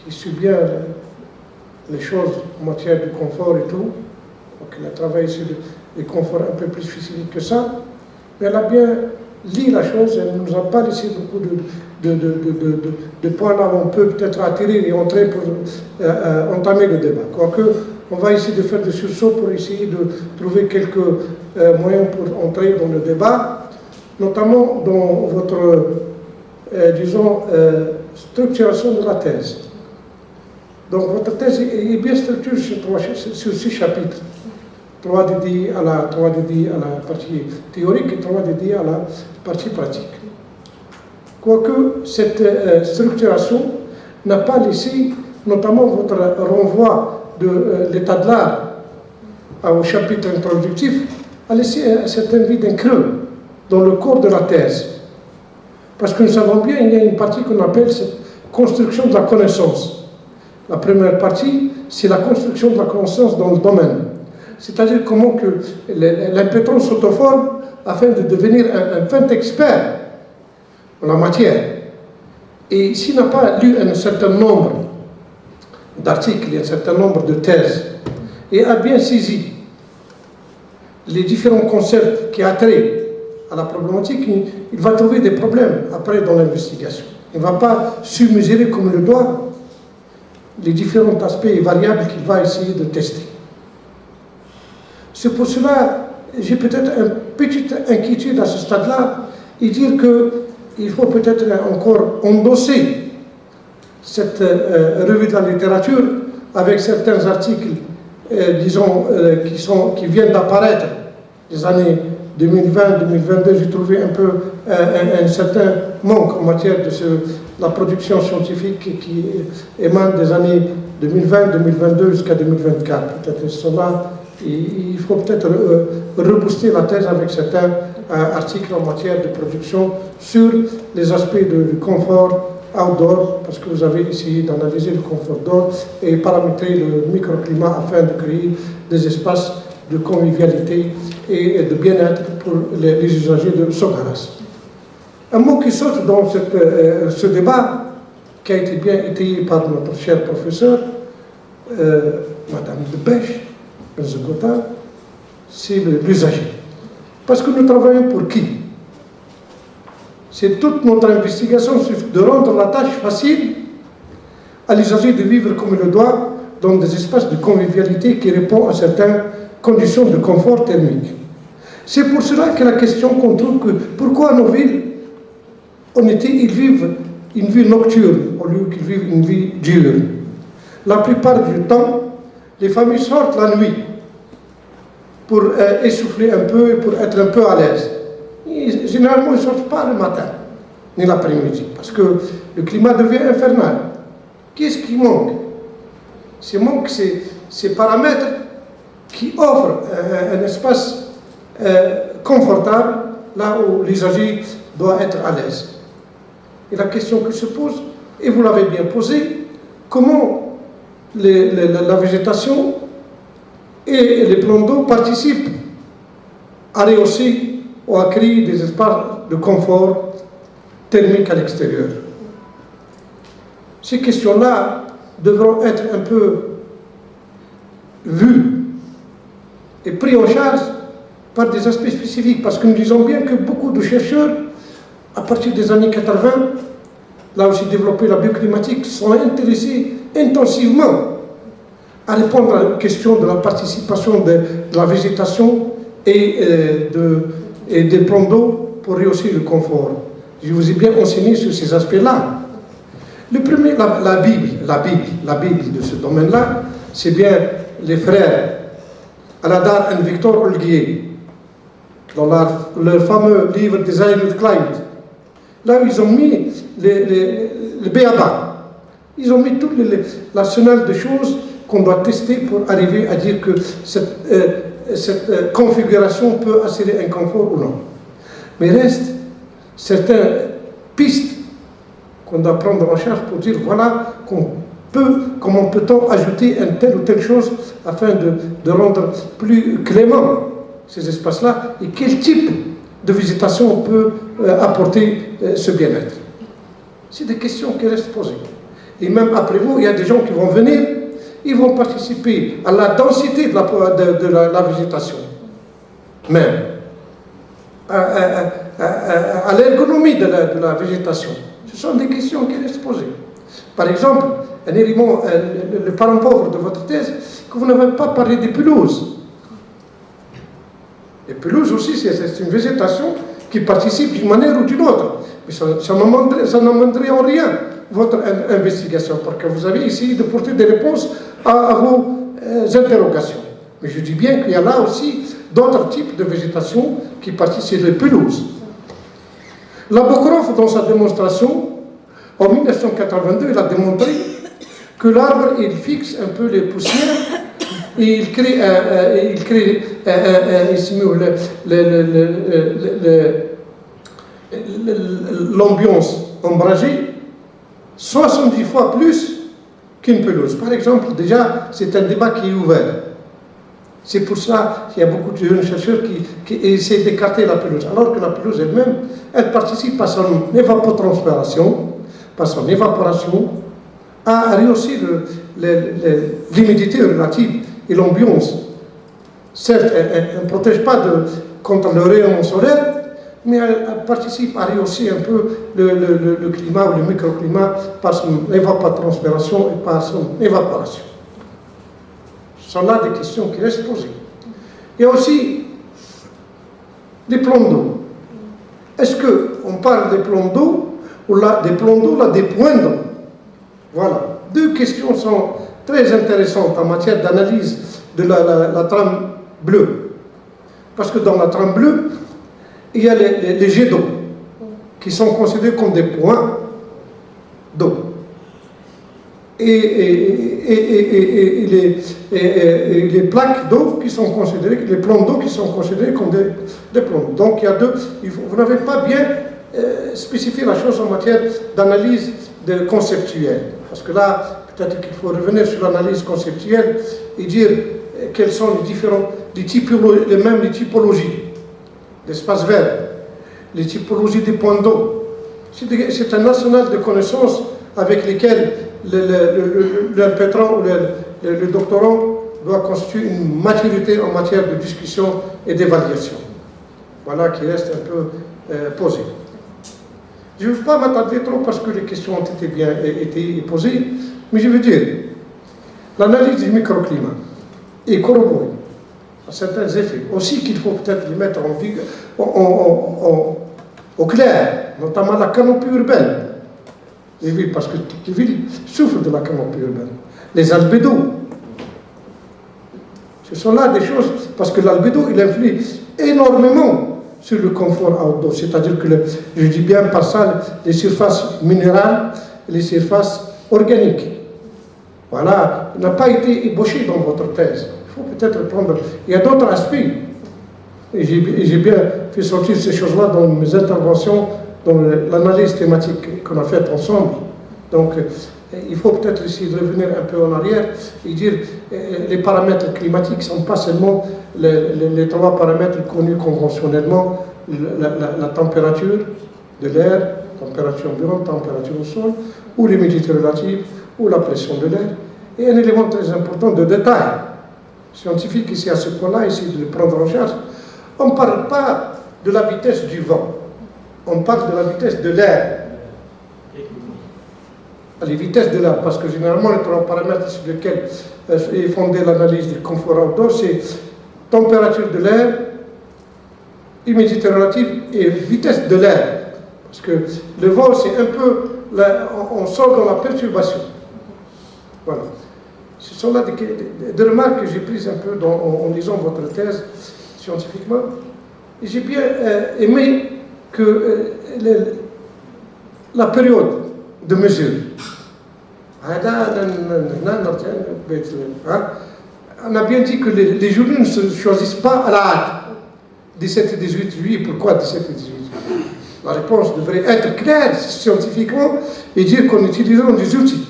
qui suit bien les choses en matière de confort et tout. Donc elle a travaillé sur les conforts un peu plus difficiles que ça, mais elle a bien lu la chose, elle ne nous a pas laissé beaucoup de points là où on peut peut-être atterrir et entrer pour entamer le débat. Quoique, On va essayer de faire des sursauts pour essayer de trouver quelques moyens pour entrer dans le débat, notamment dans votre, disons, structuration de la thèse. Donc votre thèse est bien structurée sur 6 chapitres. 3 dédiés à la partie théorique et 3 dédiés à la partie pratique. Quoique cette structuration n'a pas laissé, notamment votre renvoi de l'état de l'art au chapitre introductif, a laissé un certain vide, un creux dans le corps de la thèse. Parce que nous savons bien, il y a une partie qu'on appelle cette construction de la connaissance. La première partie, c'est la construction de la connaissance dans le domaine. C'est-à-dire comment que l'impétrant s'autoforme afin de devenir un fin expert en la matière. Et s'il n'a pas lu un certain nombre d'articles et un certain nombre de thèses, et a bien saisi les différents concepts qui a trait à la problématique, il va trouver des problèmes après dans l'investigation. Il ne va pas surmesurer comme le doigt les différents aspects et variables qu'il va essayer de tester. C'est pour cela que j'ai peut-être une petite inquiétude à ce stade-là et dire qu'il faut peut-être encore endosser cette revue de la littérature avec certains articles, disons, qui viennent d'apparaître les années 2020-2022. J'ai trouvé un peu un certain manque en matière de la production scientifique qui émane des années 2020-2022 jusqu'à 2024. Peut-être cela. Il faut peut-être rebooster la thèse avec certains articles en matière de production sur les aspects du confort outdoor, parce que vous avez essayé d'analyser le confort d'or et paramétrer le microclimat afin de créer des espaces de convivialité et de bien-être pour les usagers de Sogaras. Un mot qui saute dans ce débat, qui a été bien étayé par notre cher professeur, Madame de Bèche, c'est l'usager. Parce que nous travaillons pour qui? C'est toute notre investigation de rendre la tâche facile à l'usager de vivre comme il le doit dans des espaces de convivialité qui répondent à certaines conditions de confort thermique. C'est pour cela que la question qu'on trouve que pourquoi nos villes, en été, ils vivent une vie nocturne au lieu qu'ils vivent une vie diurne. La plupart du temps, les familles sortent la nuit pour essouffler un peu et pour être un peu à l'aise. Généralement, ils ne sortent pas le matin, ni l'après-midi, parce que le climat devient infernal. Qu'est-ce qui manque? Ces paramètres qui offrent un espace confortable, là où l'usager doit être à l'aise. Et la question qui se pose, et vous l'avez bien posée, comment la végétation et les plans d'eau participent à rehausser ou à créer des espaces de confort thermique à l'extérieur. Ces questions-là devront être un peu vues et prises en charge par des aspects spécifiques, parce que nous disons bien que beaucoup de chercheurs, à partir des années 80, là où j'ai développé la bioclimatique, sont intéressés intensivement à répondre à la question de la participation de la végétation et des plans d'eau pour rehausser le confort. Je vous ai bien enseigné sur ces aspects-là. Le premier, la Bible de ce domaine-là, c'est bien les frères Aladar et Victor Olguier, dans leur fameux livre Design Climate. Là, ils ont mis le B.A.B.A. Ils ont mis tout l'arsenal de choses qu'on doit tester pour arriver à dire que cette configuration peut assurer un confort ou non. Mais il reste certaines pistes qu'on doit prendre en charge pour dire voilà comment peut-on ajouter une telle ou telle chose afin de rendre plus clément ces espaces-là et quel type de végétation peut apporter ce bien-être. C'est des questions qui restent posées. Et même après vous, il y a des gens qui vont venir, ils vont participer à la densité de la végétation, même à l'ergonomie de la végétation. Ce sont des questions qui restent posées. Par exemple, un élément, le parent pauvre de votre thèse, que vous n'avez pas parlé des pelouses. Les pelouses aussi, c'est une végétation qui participe d'une manière ou d'une autre. Mais ça n'amènerait en rien votre investigation, parce que vous avez essayé de porter des réponses à vos interrogations. Mais je dis bien qu'il y a là aussi d'autres types de végétation qui participent, les pelouses. Nabokov, dans sa démonstration, en 1982, il a démontré que l'arbre, il fixe un peu les poussières et il crée l'ambiance ombragée 70 fois plus qu'une pelouse. Par exemple, déjà, c'est un débat qui est ouvert. C'est pour ça qu'il y a beaucoup de jeunes chercheurs qui essaient d'écarter la pelouse, alors que la pelouse elle-même, elle participe à son évapotranspiration, par son évaporation, à rehausser l'humidité relative et l'ambiance. Certes, elle ne protège pas contre le rayon solaire, mais elle participe à rehausser un peu le climat ou le microclimat par son évapotranspiration et par son évaporation. Ce sont là des questions qui restent posées. Il y a aussi des plans d'eau. Est-ce qu'on parle des plans d'eau ou là, des plans d'eau, là, des points d'eau? Voilà. Deux questions sont très intéressantes en matière d'analyse de la trame bleue. Parce que dans la trame bleue, il y a les jets d'eau qui sont considérés comme des points d'eau. Et les plaques d'eau qui sont considérées, les plans d'eau qui sont considérés comme des plans. Donc il y a deux, vous n'avez pas bien spécifié la chose en matière d'analyse conceptuelle. Parce que là, peut-être qu'il faut revenir sur l'analyse conceptuelle et dire quels sont les différents, les typologies d'espaces verts, les typologies des points d'eau. C'est un arsenal de connaissances avec lesquelles l'impétrant ou le doctorant doit constituer une maturité en matière de discussion et d'évaluation. Voilà qui reste un peu posé. Je ne veux pas m'attarder trop parce que les questions ont été bien posées, mais je veux dire, l'analyse du microclimat est corroborée à certains effets. Aussi qu'il faut peut-être les mettre au clair, notamment la canopie urbaine. Les villes, parce que toutes les villes souffrent de la canopie urbaine. Les albédos. Ce sont là des choses, parce que l'albédo, il influe énormément sur le confort outdoor. C'est-à-dire que, je dis bien par ça, les surfaces minérales et les surfaces organiques. Voilà, il n'a pas été ébauché dans votre thèse. Il faut peut-être prendre... Il y a d'autres aspects. Et j'ai bien fait sortir ces choses-là dans mes interventions, dans l'analyse thématique qu'on a faite ensemble. Donc, il faut peut-être essayer de revenir un peu en arrière et dire les paramètres climatiques ne sont pas seulement les trois paramètres connus conventionnellement, la température de l'air, température ambiante, température au sol, ou l'humidité relative, ou la pression de l'air. Et un élément très important de détail scientifique ici à ce point-là, essayer de le prendre en charge. On ne parle pas de la vitesse du vent, on parle de la vitesse de l'air. Les vitesses de l'air, parce que généralement les trois paramètres sur lesquels est fondée l'analyse du confort outdoor, c'est température de l'air, humidité relative et vitesse de l'air. Parce que le vent, c'est un peu, on sort dans la perturbation. Voilà. Ce sont là des remarques que j'ai prises un peu en lisant votre thèse scientifiquement. Et j'ai bien aimé que la période de mesure. On a bien dit que les journées ne se choisissent pas à la hâte. 17 et 18 juillet, pourquoi 17 et 18 juillet? La réponse devrait être claire scientifiquement et dire qu'on utilisera des outils.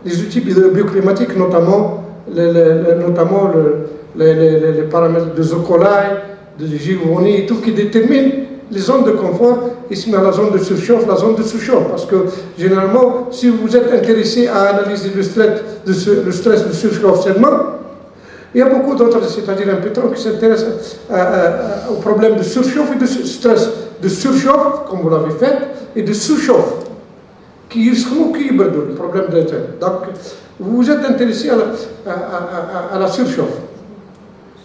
Les outils bioclimatiques, notamment les paramètres de Zocolai, de Giovanni et tout, qui déterminent les zones de confort, ici dans la zone de surchauffe, la zone de sous-chauffe. Parce que généralement, si vous êtes intéressé à analyser le stress de surchauffe seulement, il y a beaucoup d'autres, c'est-à-dire un pétrole qui s'intéresse au problème de surchauffe et de stress de surchauffe, comme vous l'avez fait, et de sous-chauffe, qui sont équilibrés le problème de terre. Donc, Vous vous êtes intéressé à la surchauffe.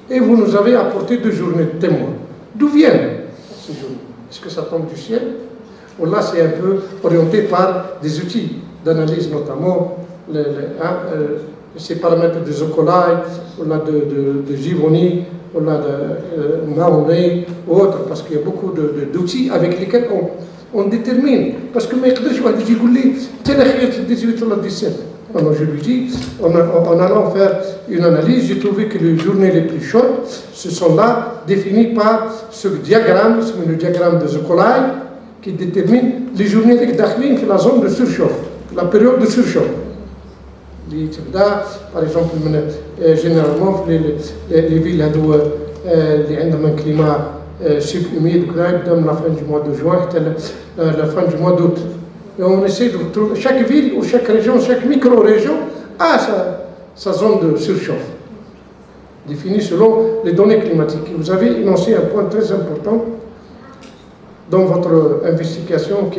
Et vous nous avez apporté 2 journées de témoins. D'où viennent ces journées? Est-ce que ça tombe du ciel? Ou là, c'est un peu orienté par des outils d'analyse, notamment ces paramètres de Zocolai, ou là de Givoni, ou là de Mahoney, ou autres, parce qu'il y a beaucoup d'outils avec lesquels on détermine. Parce que je c'est la 18 ou la 17. Alors je lui dis, en allant faire une analyse, j'ai trouvé que les journées les plus chaudes, ce sont là définies par ce diagramme, le diagramme de Zocolai, qui détermine les journées de la zone de surchauffe, la période de surchauffe. Par exemple, généralement, les villes ont un climat subhumide, la fin du mois de juin, la fin du mois d'août. Et on essaie de trouver, chaque ville ou chaque région, chaque micro-région a sa zone de surchauffe, définie selon les données climatiques. Vous avez énoncé un point très important dans votre investigation,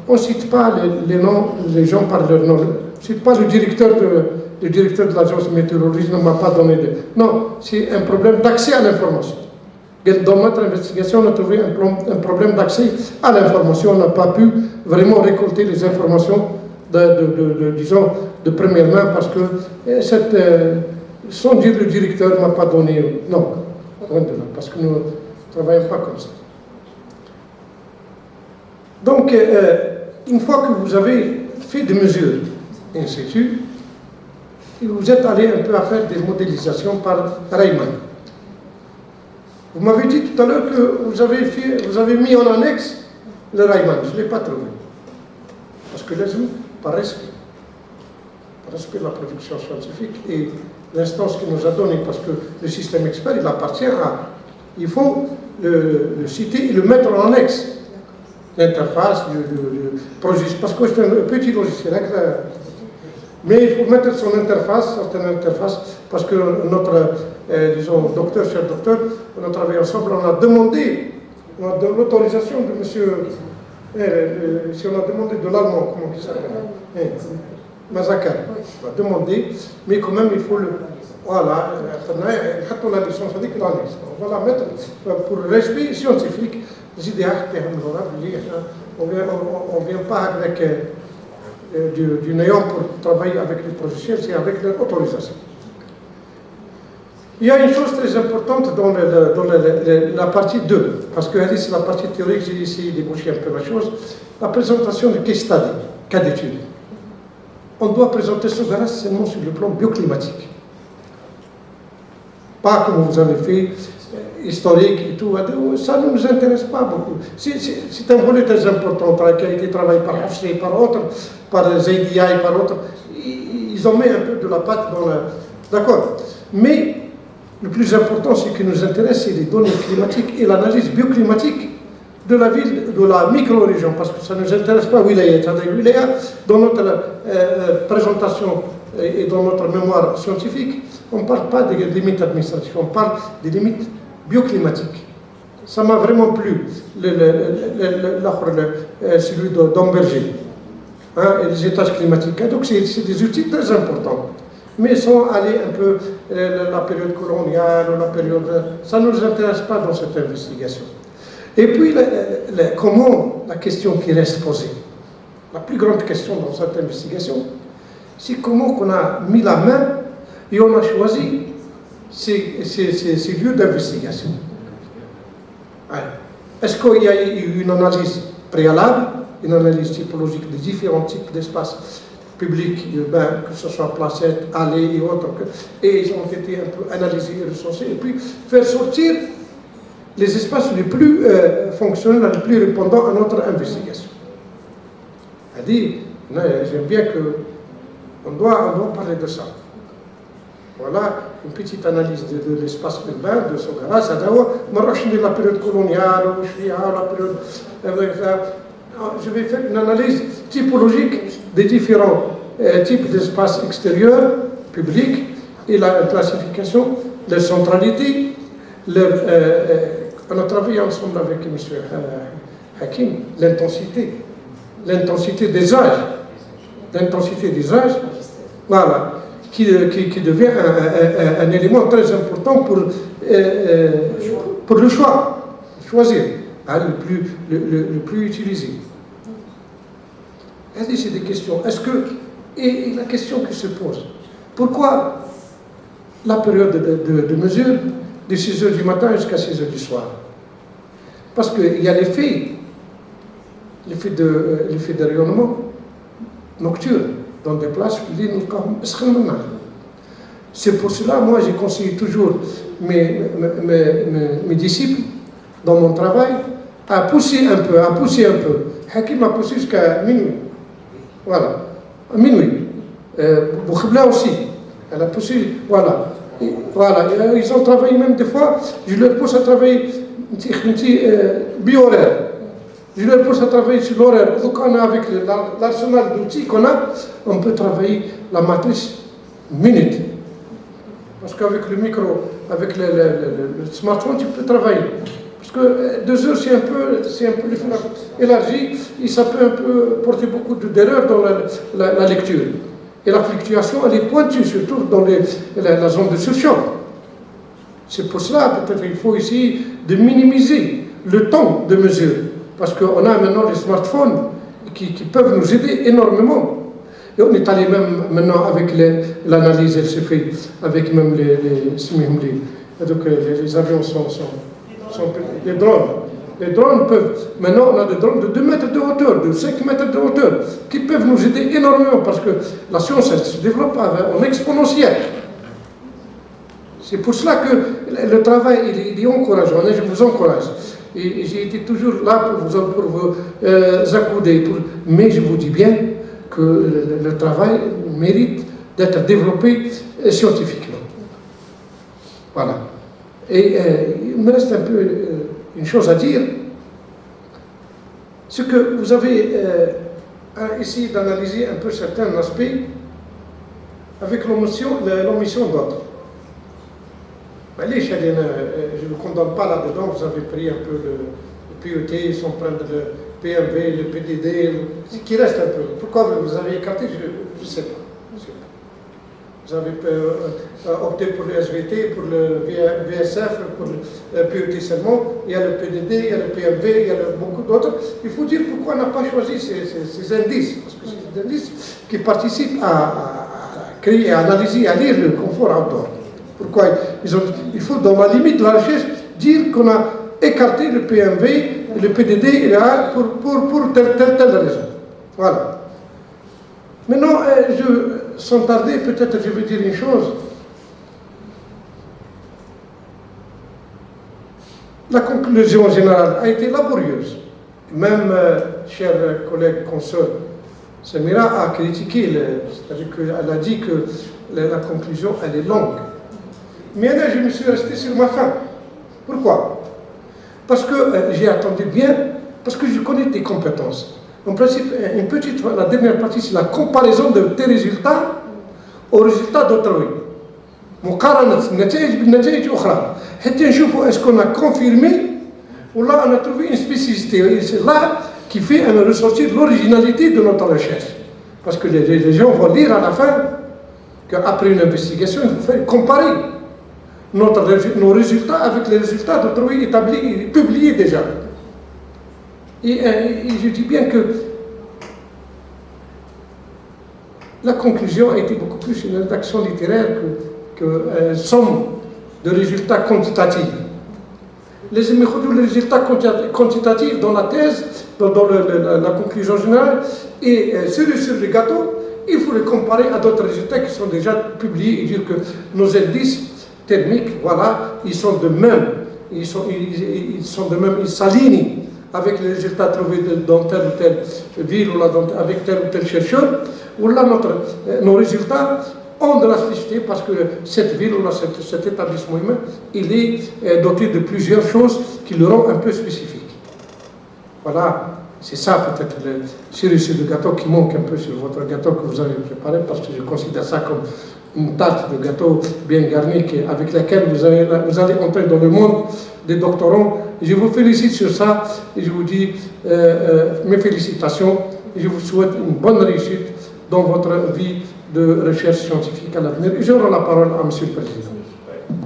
on ne cite pas les noms, les gens par leur nom. On ne cite pas le directeur de l'agence météorologique ne m'a pas donné de... Non, c'est un problème d'accès à l'information. Dans notre investigation, on a trouvé un problème d'accès à l'information. On n'a pas pu vraiment récolter les informations disons, de première main parce que sans dire le directeur ne m'a pas donné... Non, parce que nous ne travaillons pas comme ça. Donc, une fois que vous avez fait des mesures in situ, vous êtes allé un peu à faire des modélisations par Rayman. Vous m'avez dit tout à l'heure que vous avez mis en annexe le Rayman. Je ne l'ai pas trouvé. Parce que les autres, par respect de la production scientifique et l'instance qui nous a donné, parce que le système expert, il appartient à... Il faut le citer et le mettre en annexe. L'interface, le projet, parce que c'est un petit logiciel, mais il faut mettre son interface, certaines interfaces, parce que notre, disons, cher docteur, on a travaillé ensemble, on a demandé l'autorisation de monsieur, si on a demandé de l'allemand, comment il s'appelle, Mazakar, on a demandé, mais quand même il faut le, voilà, on a la licence, on va la mettre pour le respect scientifique. On ne vient pas avec du néant pour travailler avec les logiciels, c'est avec leur autorisation. Il y a une chose très importante dans la partie 2, parce que c'est la partie théorique, j'ai essayé d'ébaucher un peu la chose, la présentation de case study, cas d'étude. On doit présenter ce gars seulement sur le plan bioclimatique. Pas comme vous avez fait, historique et tout, ça ne nous intéresse pas beaucoup. C'est un volet très important qui a été travaillé par Hafsi, par autres, par Zaidia et par autres. Ils ont mis un peu de la pâte dans la... D'accord. Mais le plus important, ce qui nous intéresse, c'est les données climatiques et l'analyse bioclimatique de la ville, de la micro-région, parce que ça ne nous intéresse pas Wilaya. Dans notre présentation et dans notre mémoire scientifique, on ne parle pas des limites administratives, on parle des limites bioclimatiques. Ça m'a vraiment plu, celui d'Amberger, et les étages climatiques. Donc c'est des outils très importants, mais sans aller un peu la période coloniale, la période... Ça ne nous intéresse pas dans cette investigation. Et puis, comment la question qui reste posée, la plus grande question dans cette investigation, c'est comment on a mis la main et on a choisi ces lieux d'investigation. Est-ce qu'il y a eu une analyse préalable, une analyse typologique des différents types d'espaces publics, urbains, que ce soit placettes, allées et autres, et ils ont été un peu analysés et recensés, et puis faire sortir les espaces les plus fonctionnels, les plus répondants à notre investigation. C'est-à-dire, j'aime bien qu'on doit parler de ça. Voilà une petite analyse de l'espace urbain, de Sogara, ça d'abord, la période coloniale, la période... Je vais faire une analyse typologique des différents types d'espaces extérieurs, publics, et la classification, leur centralité, on a travaillé ensemble avec M. Hakim, l'intensité des âges. L'intensité des âges, voilà, qui devient un élément très important pour le choix, choisir, hein, le plus utilisé. C'est des questions. Et la question qui se pose, pourquoi la période de mesure de 6 h du matin jusqu'à 6 h du soir? Parce qu'il y a l'effet de rayonnement nocturne dans des places où il est. C'est pour cela, moi, j'ai conseillé toujours mes disciples dans mon travail à pousser un peu. Hakim a poussé jusqu'à minuit. Voilà, à minuit. Boukhbla aussi, elle a poussé, voilà. Et voilà, ils ont travaillé même des fois, je leur pousse à travailler bi-horaire. Je leur pousse à travailler sur l'horaire. Donc on a avec l'arsenal d'outils qu'on a, on peut travailler la matrice minute. Parce qu'avec le micro, avec le smartphone, tu peux travailler. Parce que 2 heures, c'est un peu élargi et ça peut un peu porter beaucoup d'erreurs dans la lecture. Et la fluctuation, elle est pointue, surtout dans la zone de surchauffe. C'est pour cela, peut-être, il faut essayer de minimiser le temps de mesure. Parce qu'on a maintenant des smartphones qui peuvent nous aider énormément. Et on est allé même maintenant avec l'analyse, elle se fait avec même donc les avions sont les drones. Les drones peuvent, maintenant on a des drones de 2 mètres de hauteur, de 5 mètres de hauteur, qui peuvent nous aider énormément parce que la science elle se développe en exponentiel. C'est pour cela que le travail il est encourageant, et je vous encourage. Et j'ai été toujours là pour vous accouder, mais je vous dis bien que le travail mérite d'être développé scientifiquement. Voilà. Et il me reste un peu une chose à dire, c'est que vous avez essayé d'analyser un peu certains aspects avec l'omission d'autres. Je ne vous condamne pas là-dedans, vous avez pris un peu le PET, sans prendre le PMV, le PDD, ce qui reste un peu. Pourquoi vous avez écarté, je ne sais pas. Vous avez opté pour le SVT, pour le VSF, pour le PET seulement. Il y a le PDD, il y a le PMV, il y a beaucoup d'autres. Il faut dire pourquoi on n'a pas choisi ces indices. Parce que c'est des indices qui participent à créer, à analyser, à lire le confort outdoor. Pourquoi il faut, dans la limite de la recherche, dire qu'on a écarté le PMV, le PDD et le A pour telle raison. Voilà. Maintenant, sans tarder, peut-être je vais dire une chose. La conclusion générale a été laborieuse. Même, chers collègues consoeurs, Samira a critiqué, c'est-à-dire qu'elle a dit que la conclusion, elle est longue. Mais là, je me suis resté sur ma faim. Pourquoi? Parce que j'ai attendu bien, parce que je connais tes compétences. En principe, la dernière partie, c'est la comparaison de tes résultats aux résultats d'autrui. Est-ce qu'on a confirmé ou là on a trouvé une spécificité? Et c'est là qui fait ressortir l'originalité de notre recherche. Parce que les gens vont lire à la fin qu'après une investigation, il faut faire comparer nos résultats avec les résultats d'autrui établis et publiés déjà. Et je dis bien que la conclusion a été beaucoup plus une rédaction littéraire que somme de résultats quantitatifs. Les résultats quantitatifs dans la thèse, dans la conclusion générale, et sur le gâteau, il faut les comparer à d'autres résultats qui sont déjà publiés et dire que nos indices thermiques, voilà, ils sont de même, ils s'alignent avec les résultats trouvés dans telle ou telle ville ou là, avec tel ou tel chercheur, ou là nos résultats ont de la spécificité parce que cette ville ou là, cet établissement humain, il est doté de plusieurs choses qui le rendent un peu spécifique. Voilà, c'est ça peut-être le cerise sur le gâteau qui manque un peu sur votre gâteau que vous avez préparé, parce que je considère ça comme une tarte de gâteau bien garnie avec laquelle vous allez entrer dans le monde des doctorants. Je vous félicite sur ça et je vous dis mes félicitations et je vous souhaite une bonne réussite dans votre vie de recherche scientifique à l'avenir. Et je rends la parole à Monsieur le Président.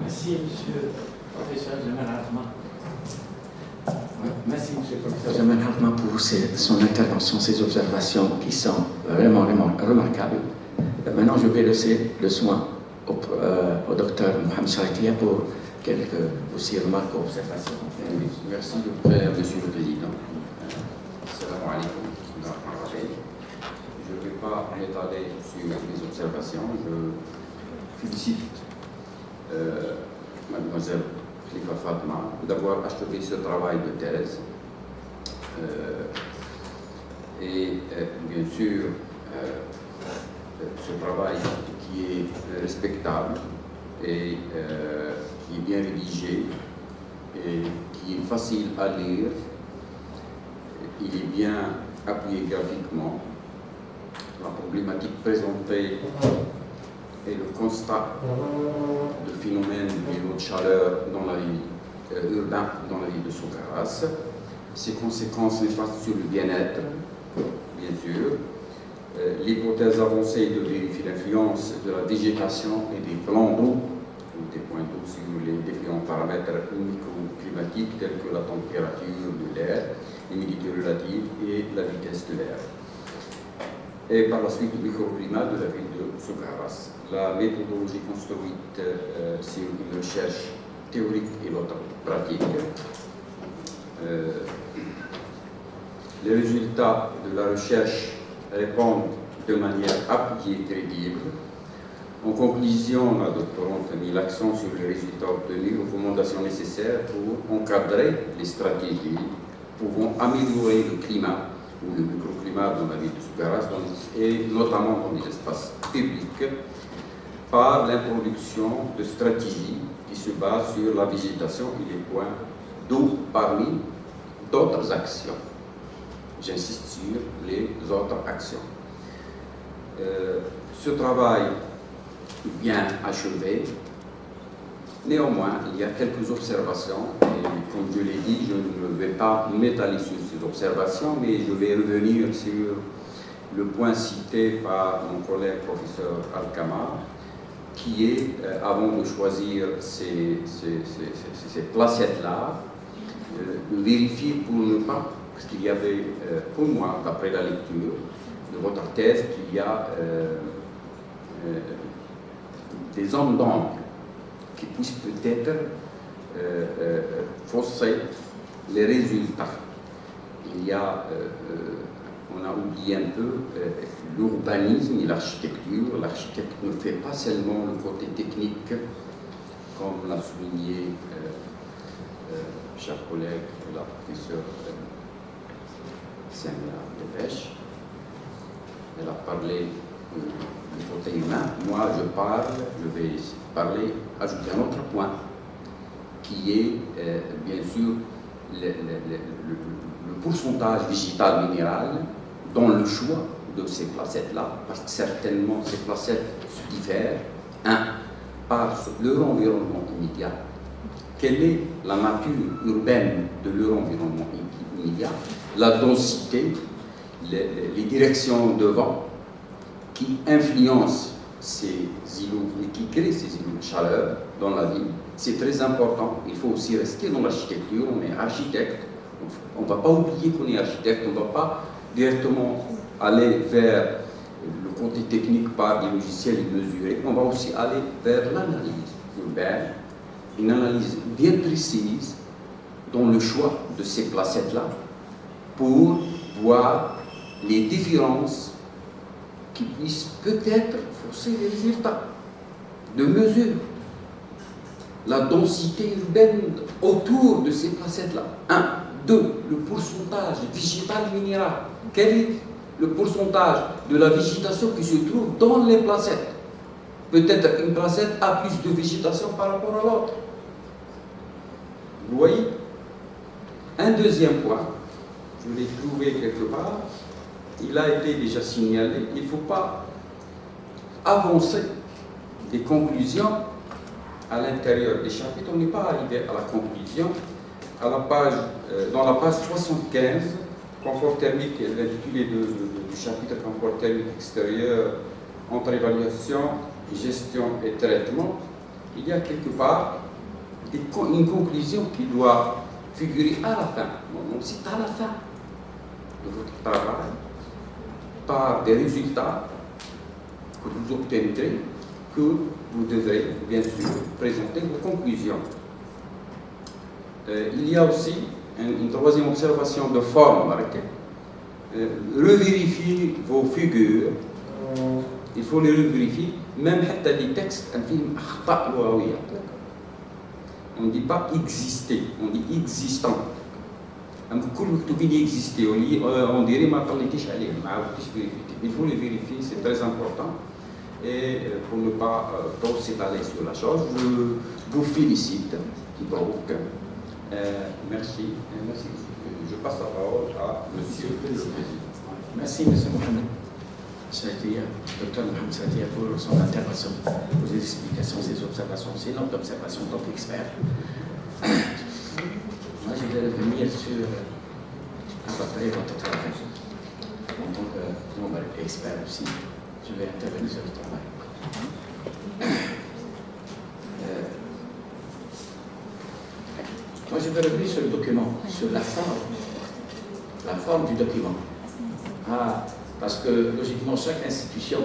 Merci, monsieur le professeur Jamal Ahmad. Merci, monsieur le professeur Jamal Ahmad pour son intervention, ses observations qui sont vraiment remarquables. Maintenant, je vais laisser le soin au docteur Mohamed Charakia pour quelques aussi remarques ou observations. Merci, monsieur le Président. Assalamu alaikum. Je ne vais pas m'étaler sur les observations. Je félicite mademoiselle Khalifa Fatma d'avoir achevé ce travail de thèse. Et bien sûr, ce travail qui est respectable et qui est bien rédigé et qui est facile à lire, il est bien appuyé graphiquement. La problématique présentée et le constat de phénomène de l'eau de chaleur dans la vie urbaine, dans la ville de Soukaras, ses conséquences néfastes sur le bien-être, bien sûr, l'hypothèse avancée de vérifier l'influence de la végétation et des plans d'eau, ou des points d'eau sur les différents paramètres microclimatiques tels que la température de l'air, l'humidité relative et la vitesse de l'air. Et par la suite, le microclimat de la ville de Soukaras. La méthodologie construite sur une recherche théorique et l'autre pratique. Les résultats de la recherche répondent de manière appuyée et crédible. En conclusion, la doctorante a mis l'accent sur les résultats obtenus, recommandations nécessaires pour encadrer les stratégies pouvant améliorer le climat ou le microclimat dans la ville de Soukaras et notamment dans les espaces publics par l'introduction de stratégies qui se basent sur la végétation et les points d'eau parmi d'autres actions. J'insiste sur les autres actions. Ce travail est bien achevé. Néanmoins, il y a quelques observations, et comme je l'ai dit, je ne vais pas m'étaler sur ces observations, mais je vais revenir sur le point cité par mon collègue professeur Al-Kama, qui est, avant de choisir ces placettes-là, de vérifier pour ne pas, parce qu'il y avait, pour moi, d'après la lecture de votre thèse, qu'il y a des zones d'ombre qui puissent peut-être fausser les résultats. Il y a, on a oublié un peu l'urbanisme et l'architecture. L'architecte ne fait pas seulement le côté technique, comme l'a souligné cher collègue, la professeure Samia Depêche. Elle a parlé du côté humain. Moi, je vais parler, ajouter un autre point, qui est bien sûr le pourcentage végétal minéral dans le choix de ces placettes-là, parce que certainement ces placettes se diffèrent, par leur environnement immédiat. Quelle est la nature urbaine de leur environnement immédiat, la densité, les directions de vent qui influencent ces îlots et qui créent ces îlots de chaleur dans la ville. C'est très important. Il faut aussi rester dans l'architecture. On est architecte. On ne va pas oublier qu'on est architecte. On ne va pas directement aller vers le côté technique par des logiciels mesurés. On va aussi aller vers l'analyse urbaine, une analyse bien précise dans le choix de ces placettes-là pour voir les différences qui puissent peut-être fausser les résultats de mesure. La densité urbaine autour de ces placettes-là. 1. 2. Le pourcentage végétal minéral. Quel est le pourcentage de la végétation qui se trouve dans les placettes? Peut-être une placette a plus de végétation par rapport à l'autre. Vous voyez? Un deuxième point, je l'ai trouvé quelque part, il a été déjà signalé, il ne faut pas avancer des conclusions à l'intérieur des chapitres. On n'est pas arrivé à la conclusion à la page, dans la page 75, confort thermique, l'intitulé du chapitre confort thermique extérieur entre évaluation, gestion et traitement, il y a quelque part une conclusion qui doit figurer à la fin. C'est à la fin de votre travail, par des résultats que vous obtiendrez, que vous devrez bien sûr présenter vos conclusions. Il y a aussi une troisième observation de forme. Revérifier vos figures, il faut les revérifier, même les textes, on ne dit pas exister, on dit existant. On dirait il faut les vérifier, c'est très important. Et pour ne pas trop s'étaler sur la chose, je vous félicite. Merci. Je passe la parole à Monsieur le Président. Merci, Monsieur Mohamed Sadia, Dr Mohamed Sadia, pour son intervention, pour ses explications, ses observations, ses notes d'observation en tant qu'expert. Moi, je vais revenir sur à peu près votre travail. En tant qu'expert aussi, je vais intervenir sur le travail. Moi, je vais revenir sur le document, sur la forme du document. Parce que, logiquement, chaque institution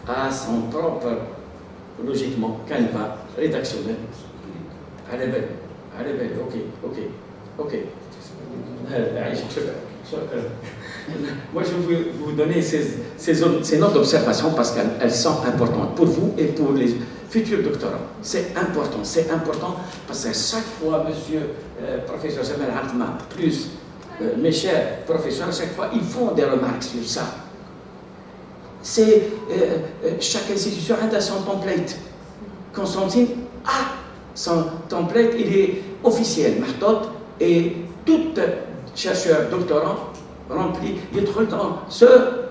a son propre, logiquement, canevas rédactionnel. Allez, ok. Moi, je vais vous donner ces notes d'observation parce qu'elles sont importantes pour vous et pour les futurs doctorants. C'est important parce que chaque fois, monsieur professeur Jamel Hartman, plus mes chers professeurs, chaque fois, ils font des remarques sur ça. C'est chaque institution a son template. Constantine a son template, il est officiel, Mahdot, et tout chercheur doctorant rempli, il est dans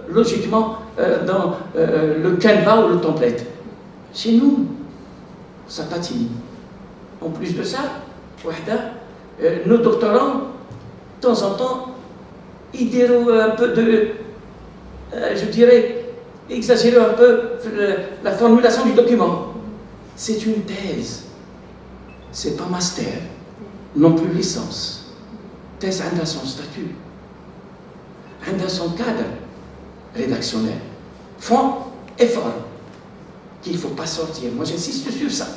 logiquement dans le canevas ou le template. Chez nous, ça patine. En plus de ça, nos doctorants, de temps en temps, ils dérogent un peu de, je dirais, exagérer un peu la formulation du document. C'est une thèse, c'est pas master, non plus licence. Thèse a son statut, a son cadre rédactionnel, fond et forme, qu'il ne faut pas sortir. Moi j'insiste sur ça.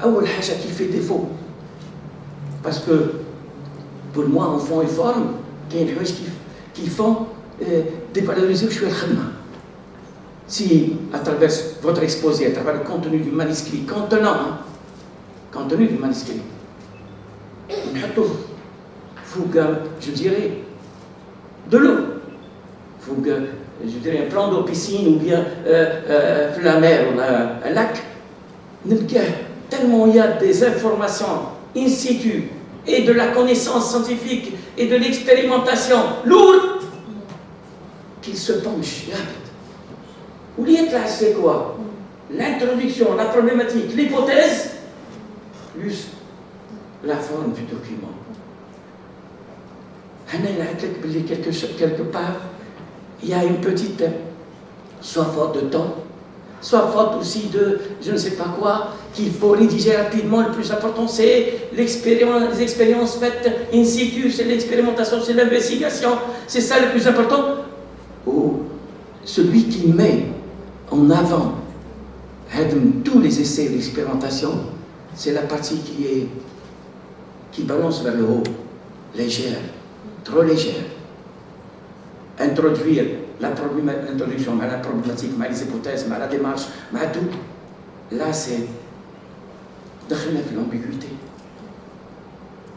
أول حاجة qui fait défaut. Parce que pour moi, en fond et forme, il y a des choses qui font dévaloriser le khidma. Si, à travers votre exposé, à travers le contenu du manuscrit, contenu du manuscrit, je dirais, de l'eau. Je dirais un plan d'eau, piscine ou bien la mer ou un lac. Tellement il y a des informations in situ et de la connaissance scientifique et de l'expérimentation lourde qu'il se penche. Ou là, c'est quoi? L'introduction, la problématique, l'hypothèse, plus la forme du document. Quelque part, il y a une petite, soit faute de temps, soit faute aussi de je ne sais pas quoi, qu'il faut rédiger rapidement. Le plus important, c'est les expériences faites in situ, c'est l'expérimentation, c'est l'investigation. C'est ça le plus important. Ou celui qui met en avant tous les essais et l'expérimentation, c'est la partie qui balance vers le haut, légère, trop légère. Introduire l'introduction, la problématique, les hypothèses, la démarche, tout. Là, c'est دخلنا في l'ambiguïté.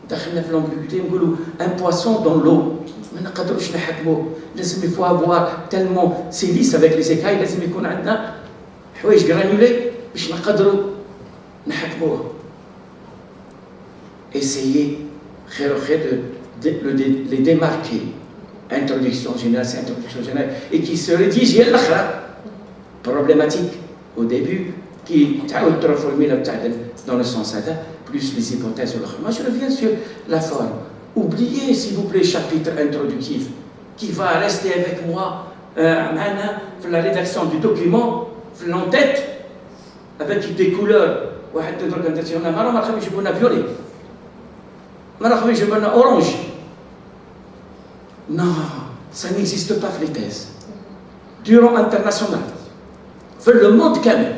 دخلنا في l'ambiguïté. نقولوا un poisson dans l'eau. ما نقدروش نحكموه. لازم il faut avoir tellement c'est lisse avec les écailles. لازم يكون عندنا حوايج granulés باش نقدروا نحكموه. Essayez de les démarquer. Introduction générale, c'est introduction générale, et qui se rédige problématique au début, qui transformer dans le sens plus les hypothèses. Moi, je reviens sur la forme. Oubliez, s'il vous plaît, chapitre introductif, qui va rester avec moi la rédaction du document, l'en-tête, avec des couleurs. Violet. Orange. Non, ça n'existe pas, les thèses. Durant international. Le monde même,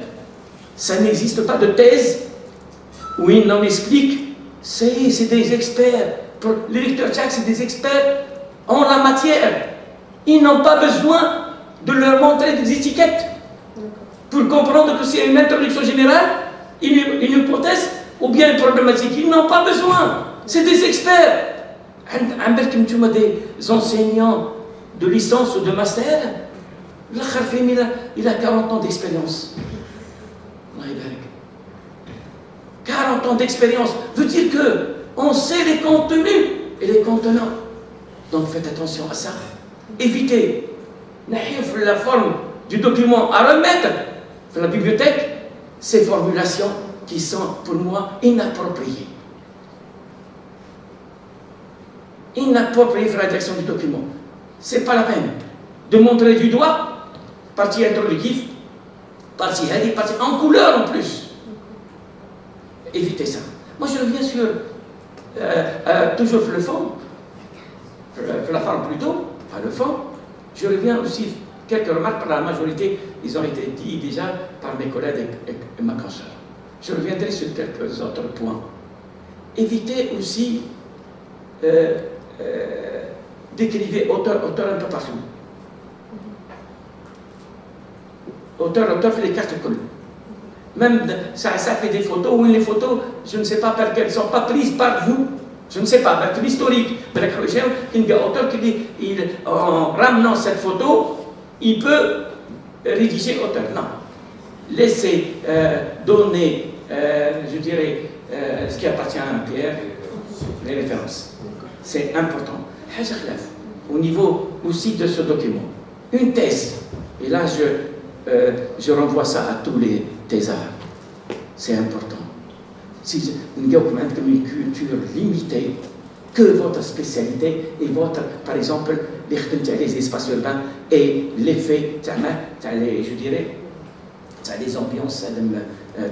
ça n'existe pas de thèse où ils n'en expliquent. C'est des experts. Les lecteurs Jack, c'est des experts en la matière. Ils n'ont pas besoin de leur montrer des étiquettes pour comprendre que c'est une introduction générale, une hypothèse ou bien une problématique. Ils n'ont pas besoin. C'est des experts. Des enseignants de licence ou de master, il a 40 ans d'expérience. 40 ans d'expérience veut dire qu'on sait les contenus et les contenants. Donc faites attention à ça. Évitez la forme du document à remettre dans la bibliothèque, ces formulations qui sont pour moi inappropriées. Inappropriées pour la rédaction du document. C'est pas la peine de montrer du doigt, partie introductive, partie en couleur en plus. Évitez ça. Moi je reviens sur toujours le fond, la forme plutôt, enfin le fond. Je reviens aussi, quelques remarques par la majorité, ils ont été dit déjà par mes collègues et ma consoeur. Je reviendrai sur quelques autres points. Évitez aussi d'écrire auteur un peu partout. Auteur fait les cartes collées. Même ça fait des photos où les photos, je ne sais pas par quelles, ne sont pas prises par vous. Je ne sais pas, par l'historique. Il y a un auteur qui dit, en ramenant cette photo, il peut rédiger auteur. Non. Laissez donner, je dirais, ce qui appartient à Pierre, les références. C'est important. Au niveau aussi de ce document. Une thèse. Et là, je renvoie ça à tous les thésards. C'est important. Si vous avez une culture limitée, que votre spécialité et votre, par exemple, les espaces urbains et l'effet, je dirais, les ambiances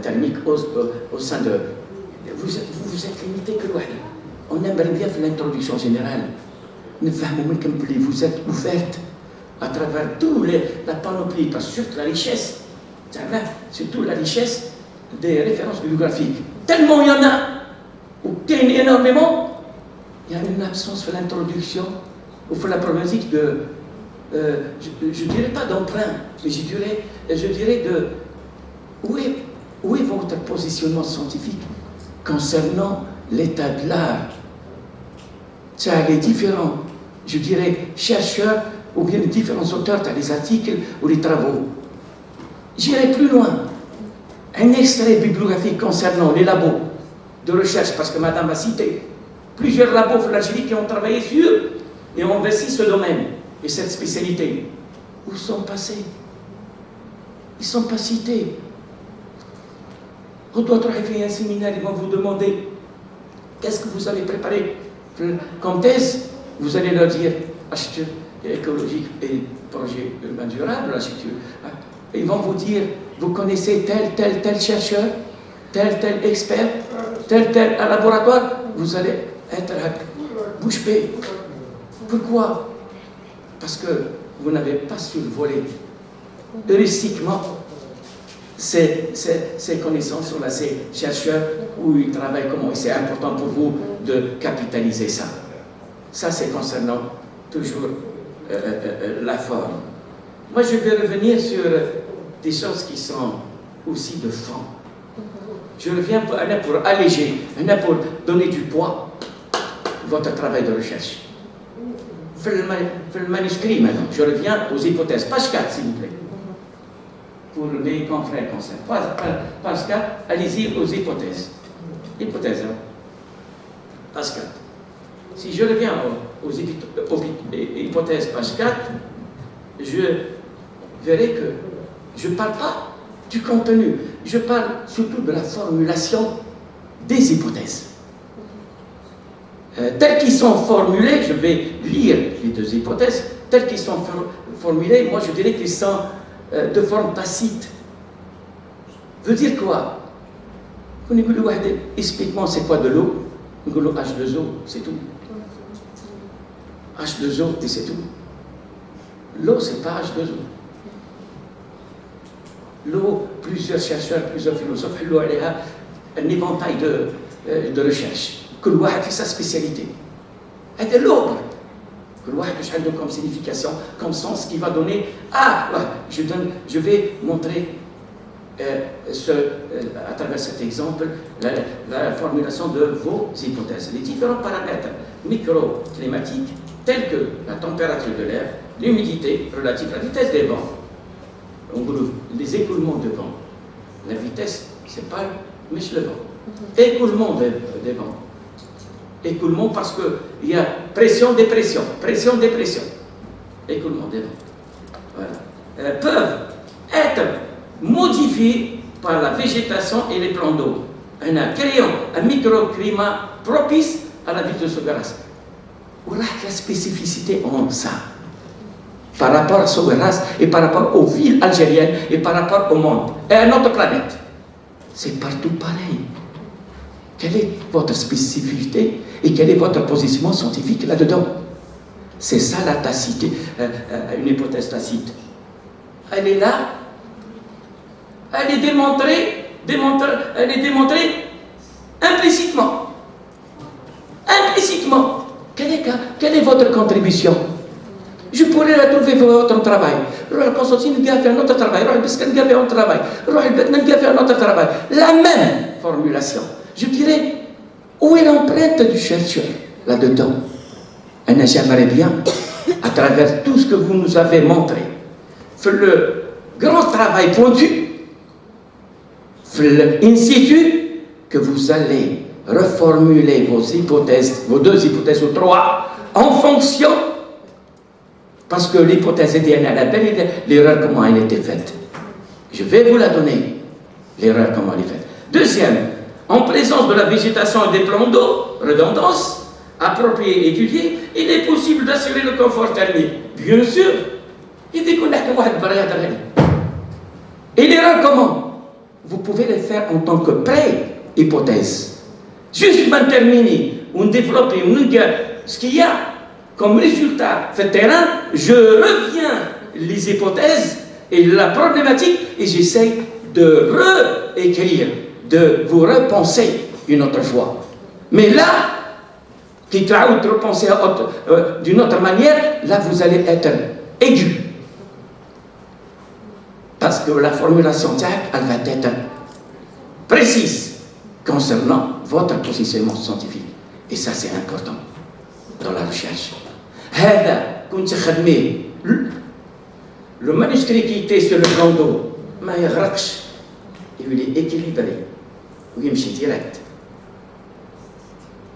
thermiques au sein de... Vous êtes limité que loin. On aimerait bien faire l'introduction générale. Vous êtes ouverte à travers toute la panoplie, parce que surtout la richesse, surtout la richesse des références bibliographiques. Tellement il y en a, ou énormément, il y a une absence de l'introduction, ou de la problématique de, je ne dirais pas d'emprunt, mais je dirais de, où est votre positionnement scientifique concernant l'état de l'art? Ça, les différents, je dirais, chercheurs, ou bien les différents auteurs, tu as les articles ou les travaux. J'irai plus loin. Un extrait bibliographique concernant les labos de recherche, parce que Madame a cité plusieurs labos en Algérie qui ont travaillé sur et ont investi ce domaine et cette spécialité. Où sont passés? Ils ne sont pas cités. Quand d'autres ont fait un séminaire, ils vont vous demander qu'est-ce que vous avez préparé comme thèse. Vous allez leur dire architecture écologique et projet urbain durable, l'architecture. Ils vont vous dire, vous connaissez tel chercheur, tel expert, tel laboratoire, vous allez être bouche bée. Pourquoi? Parce que vous n'avez pas survolé heuristiquement ces connaissances sur ces chercheurs où ils travaillent comment. Et c'est important pour vous de capitaliser ça. Ça, c'est concernant toujours la forme. Moi, je vais revenir sur des choses qui sont aussi de fond. Je reviens pour alléger, pour donner du poids à votre travail de recherche. Faites le manuscrit maintenant. Je reviens aux hypothèses. Page 4, s'il vous plaît. Pour les confrères concernés. Page 4, allez-y aux hypothèses. Hypothèses, hein? Page 4. Si je reviens aux hypothèses, page 4, je verrai que je ne parle pas du contenu, je parle surtout de la formulation des hypothèses. Telles qu'ils sont formulées, je vais lire les deux hypothèses, telles qu'ils sont formulés, moi je dirais qu'ils sont de forme tacite. Veut dire quoi? Explique-moi c'est quoi de l'eau? H2O, c'est tout. H2O et c'est tout. L'eau, c'est pas H2O. L'eau, plusieurs chercheurs, plusieurs philosophes, ils ont un éventail de recherche. Que l'eau a fait sa spécialité. C'est de l'eau. Que l'eau a comme signification, comme sens qui va donner. Je vais montrer à travers cet exemple la formulation de vos hypothèses. Les différents paramètres microclimatiques tels que la température de l'air, l'humidité relative, la vitesse des vents, les écoulements de vent. La vitesse, c'est pas le vent. Écoulement des vents. Écoulement parce qu'il y a pression, dépression, pression, dépression. Écoulement des vents. Voilà. Peuvent être modifiés par la végétation et les plans d'eau. En créant un microclimat propice à la vie de Sogaras. Où la spécificité en ça par rapport à Sogaras et par rapport aux villes algériennes et par rapport au monde et à notre planète. C'est partout pareil. Quelle est votre spécificité et quel est votre positionnement scientifique là-dedans? C'est ça la tacite, une hypothèse tacite. Elle est là, elle est démontrée implicitement. Implicitement. Quelle est votre contribution? Je pourrais retrouver votre travail. Constantine a fait un autre travail. Biscan a fait un travail. Betnan a fait un autre travail. La même formulation. Je dirais, où est l'empreinte du chercheur là-dedans? J'aimerais bien, à travers tout ce que vous nous avez montré, faire le grand travail pointu, in situ, que vous allez reformuler vos hypothèses, vos deux hypothèses ou trois, en fonction, parce que l'hypothèse EDN, elle a belle l'erreur comment elle a été faite. Je vais vous la donner, l'erreur comment elle est faite. Deuxième, en présence de la végétation et des plans d'eau, redondance, appropriée et étudiée, il est possible d'assurer le confort thermique. Bien sûr, il déconnecte et l'erreur comment? Vous pouvez le faire en tant que pré-hypothèse. Juste terminer, on développe, ce qu'il y a comme résultat fait terrain, je reviens les hypothèses et la problématique et j'essaye de réécrire, de vous repenser une autre fois. Mais là, qui t'a repenser d'une autre manière, là vous allez être aigu. Parce que la formulation elle va être précise concernant votre positionnement scientifique. Et ça c'est important dans la recherche. Le manuscrit qui était sur le plan d'eau, il est équilibré, il est direct.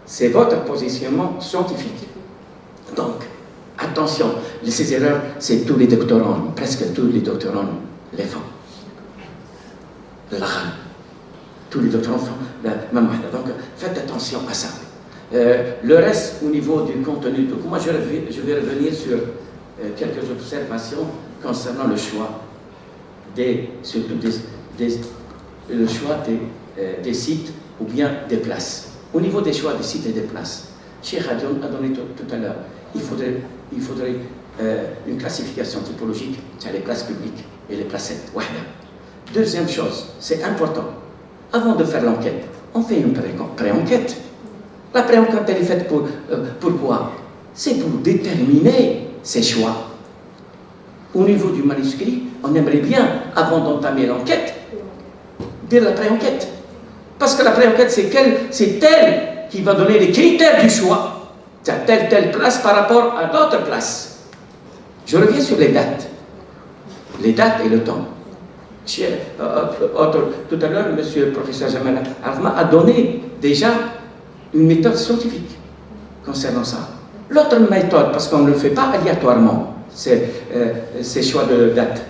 C'est votre positionnement scientifique. Donc, attention, ces erreurs, c'est tous les doctorants, presque tous les doctorants les font. Tous les doctorants font la même chose. Donc, faites attention à ça. Le reste, au niveau du contenu, donc moi je vais revenir sur quelques observations concernant le choix des sites ou bien des places. Au niveau des choix des sites et des places, Cheikh a donné tout à l'heure, il faudrait une classification typologique sur les places publiques et les placettes. Deuxième chose, c'est important, avant de faire l'enquête, on fait une pré-enquête. La pré-enquête, elle est faite pourquoi? C'est pour déterminer ses choix. Au niveau du manuscrit, on aimerait bien, avant d'entamer l'enquête, dire la pré-enquête. Parce que la pré-enquête, c'est elle qui va donner les critères du choix. C'est telle place par rapport à d'autres places. Je reviens sur les dates. Les dates et le temps. Tout à l'heure, monsieur le professeur Jamal Arfma a donné déjà une méthode scientifique concernant ça. L'autre méthode, parce qu'on ne le fait pas aléatoirement, ces choix de date.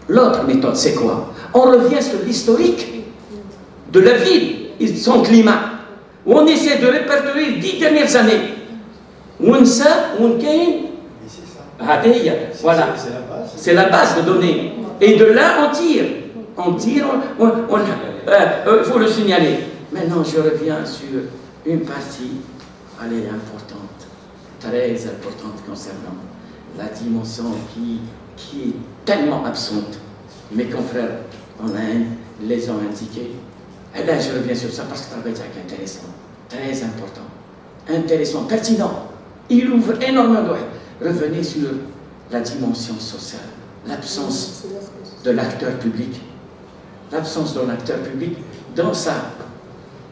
L'autre méthode, c'est quoi? On revient sur l'historique de la ville et de son climat, où on essaie de répertorier les 10 dernières années. Hadeya, voilà. C'est la base. C'est la base de données. Et de là, on tire. On tire, il faut le signaler. Maintenant, je reviens sur une partie, elle est importante, très importante concernant la dimension qui est tellement absente. Mes confrères en Inde les ont indiqués. Et là, je reviens sur ça parce que le travail est intéressant, très important, intéressant, pertinent. Il ouvre énormément de... Revenez sur la dimension sociale, l'absence de l'acteur public. L'absence d'un acteur public dans ça.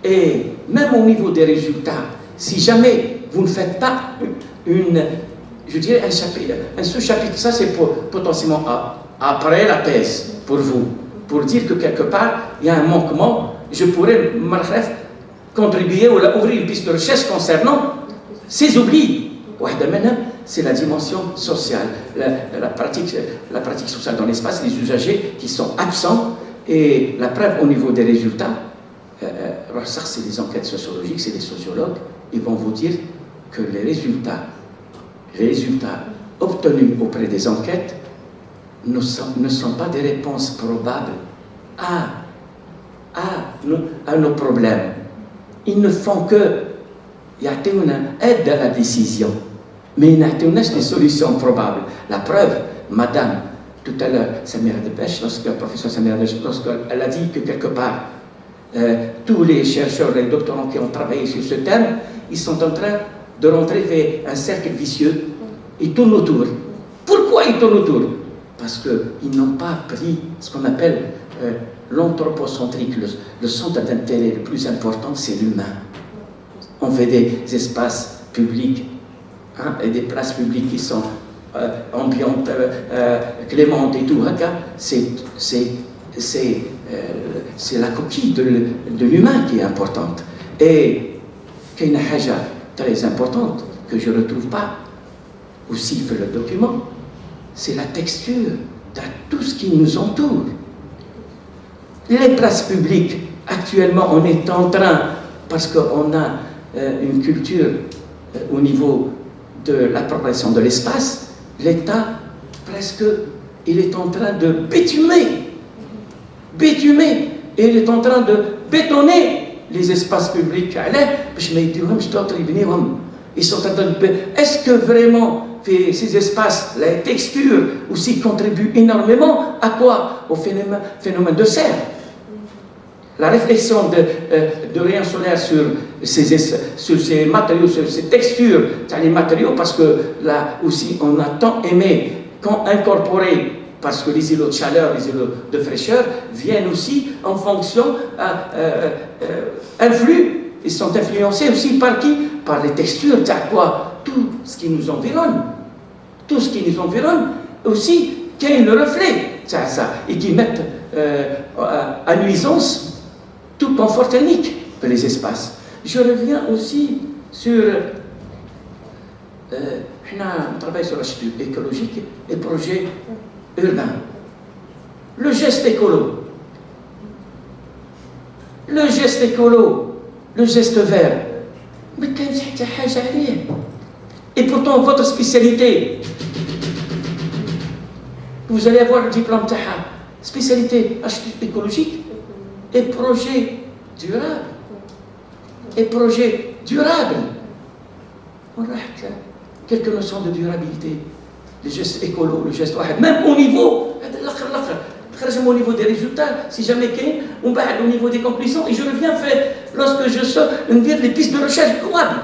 Et même au niveau des résultats, si jamais vous ne faites pas je dirais un sous-chapitre, ça c'est potentiellement après la thèse pour vous, pour dire que quelque part il y a un manquement, je pourrais contribuer ou ouvrir une piste de recherche concernant ces oublis. C'est la dimension sociale, la pratique sociale dans l'espace, les usagers qui sont absents. Et la preuve au niveau des résultats, ça c'est des enquêtes sociologiques, c'est des sociologues, ils vont vous dire que les résultats obtenus auprès des enquêtes ne sont pas des réponses probables à nos problèmes. Ils ne font que y a une aide à la décision, mais ils n'ont pas des solutions probables. La preuve, madame, tout à l'heure, Samira Debèche, le professeur Samira Debèche, lorsqu'elle a dit que quelque part, tous les chercheurs, les doctorants qui ont travaillé sur ce thème, ils sont en train de rentrer vers un cercle vicieux. Ils tournent autour. Pourquoi ils tournent autour? Parce qu'ils n'ont pas pris ce qu'on appelle l'anthropocentrique, le centre d'intérêt le plus important, c'est l'humain. On fait des espaces publics et des places publiques qui sont ambiantes, clémentes et tout. C'est la coquille de l'humain qui est importante. Et qu'il y a une chose très importante que je ne retrouve pas aussi dans le document, c'est la texture de tout ce qui nous entoure. Les places publiques, actuellement, on est en train, parce qu'on a une culture au niveau de l'appropriation de l'espace, l'État, presque, il est en train de bétumer, et il est en train de bétonner les espaces publics. Ils sont en train de... Est-ce que vraiment ces espaces, les textures aussi contribuent énormément à quoi? Au phénomène de serre. La réflexion de rayons solaires sur ces matériaux, sur ces textures, les matériaux, parce que là aussi on a tant aimé incorporer, parce que les îlots de chaleur, les îlots de fraîcheur viennent aussi en fonction, ils sont influencés aussi par qui? Par les textures, tout ce qui nous environne. Tout ce qui nous environne aussi, qui est le reflet, et qui mettent à nuisance tout confort thermique pour les espaces. Je reviens aussi sur... on travaille sur l'architecture écologique et projet urbain. Le geste écolo, le geste vert, mais et pourtant votre spécialité, vous allez avoir le diplôme TAHA, spécialité architecture écologique et projet durable. On a quelques notions de durabilité, le geste écolo, le geste même au niveau des résultats, si jamais on va au niveau des conclusions, et je reviens faire, lorsque je sors, dire les pistes de recherche couables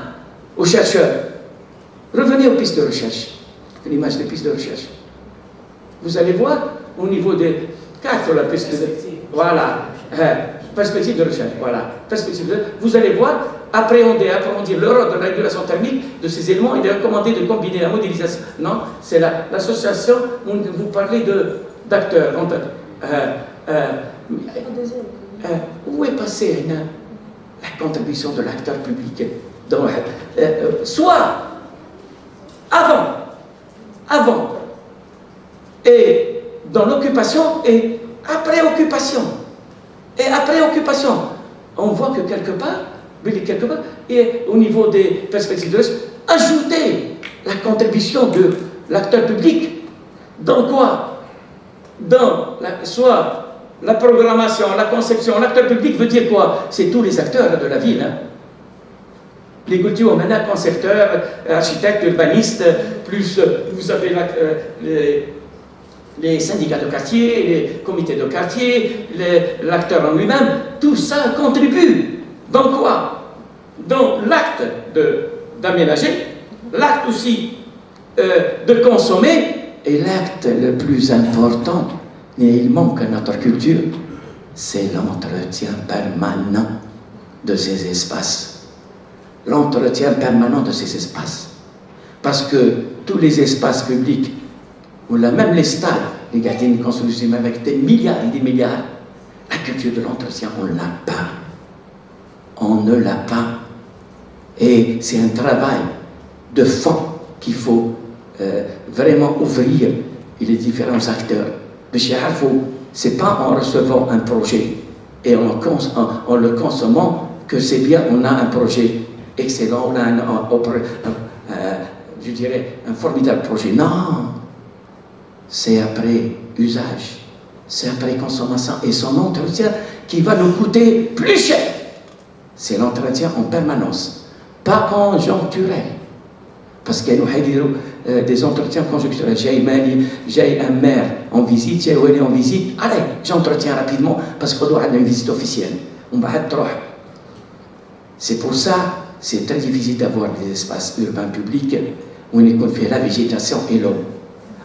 aux chercheurs. Revenez aux pistes de recherche, l'image des pistes de recherche. Vous allez voir au niveau des quatre, la piste de... Voilà, perspective de recherche, voilà, perspective de... Vous allez voir, approfondir le rôle de la régulation thermique de ces éléments et de recommander de combiner la modélisation. Non, c'est l'association où vous parlez d'acteurs. Où est passée la contribution de l'acteur public soit avant, et dans l'occupation et après occupation. On voit que quelque part, et au niveau des perspectives de l'Est, ajouter la contribution l'acteur public. Dans quoi? Dans soit la programmation, la conception. L'acteur public veut dire quoi? C'est tous les acteurs de la ville. Hein. Les Goutiaux, maintenant, concepteurs, architectes, urbanistes, plus vous avez les syndicats de quartier, les comités de quartier, l'acteur en lui-même, tout ça contribue. Dans quoi? Dans l'acte d'aménager, l'acte aussi de consommer, et l'acte le plus important, et il manque à notre culture, c'est l'entretien permanent de ces espaces. L'entretien permanent de ces espaces. Parce que tous les espaces publics, ou même les stades, les gardiens de construction avec des milliards et des milliards, la culture de l'entretien, on ne l'a pas. On ne l'a pas. Et c'est un travail de fond qu'il faut vraiment ouvrir les différents acteurs. C'est pas en recevant un projet et en le consommant que c'est bien, on a un projet excellent, on a je dirais, un formidable projet. Non, c'est après usage, c'est après consommation et son entretien qui va nous coûter plus cher. C'est l'entretien en permanence, pas conjoncturel. Parce qu'il y a des entretiens conjoncturels. J'ai un maire en visite, j'ai en visite, allez, j'entretiens rapidement parce qu'on doit avoir une visite officielle. On va être trop. C'est pour ça, c'est très difficile d'avoir des espaces urbains publics où on fait la végétation et l'eau.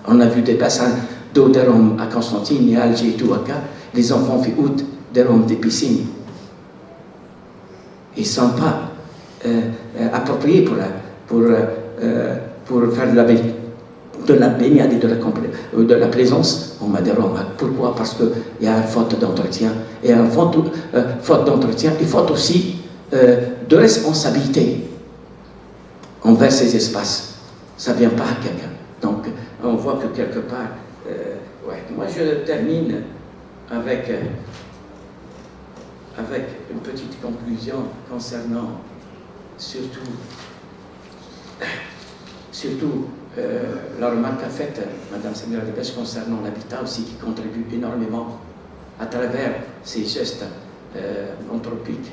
On a vu des bassins d'eau de Rome à Constantine et à Alger et tout à cas. Les enfants font août de Rome des piscines. Ils ne sont pas appropriés pour faire de la baignade et de la plaisance au Madéron. Pourquoi? Parce qu'il y a une faute d'entretien. Et une faute d'entretien, il faut aussi de responsabilité envers ces espaces. Ça ne vient pas à quelqu'un. Donc, on voit que quelque part... ouais. Moi, je termine avec une petite conclusion concernant surtout la remarque qu'a faite Mme Samira Debèche concernant l'habitat aussi, qui contribue énormément à travers ces gestes anthropiques,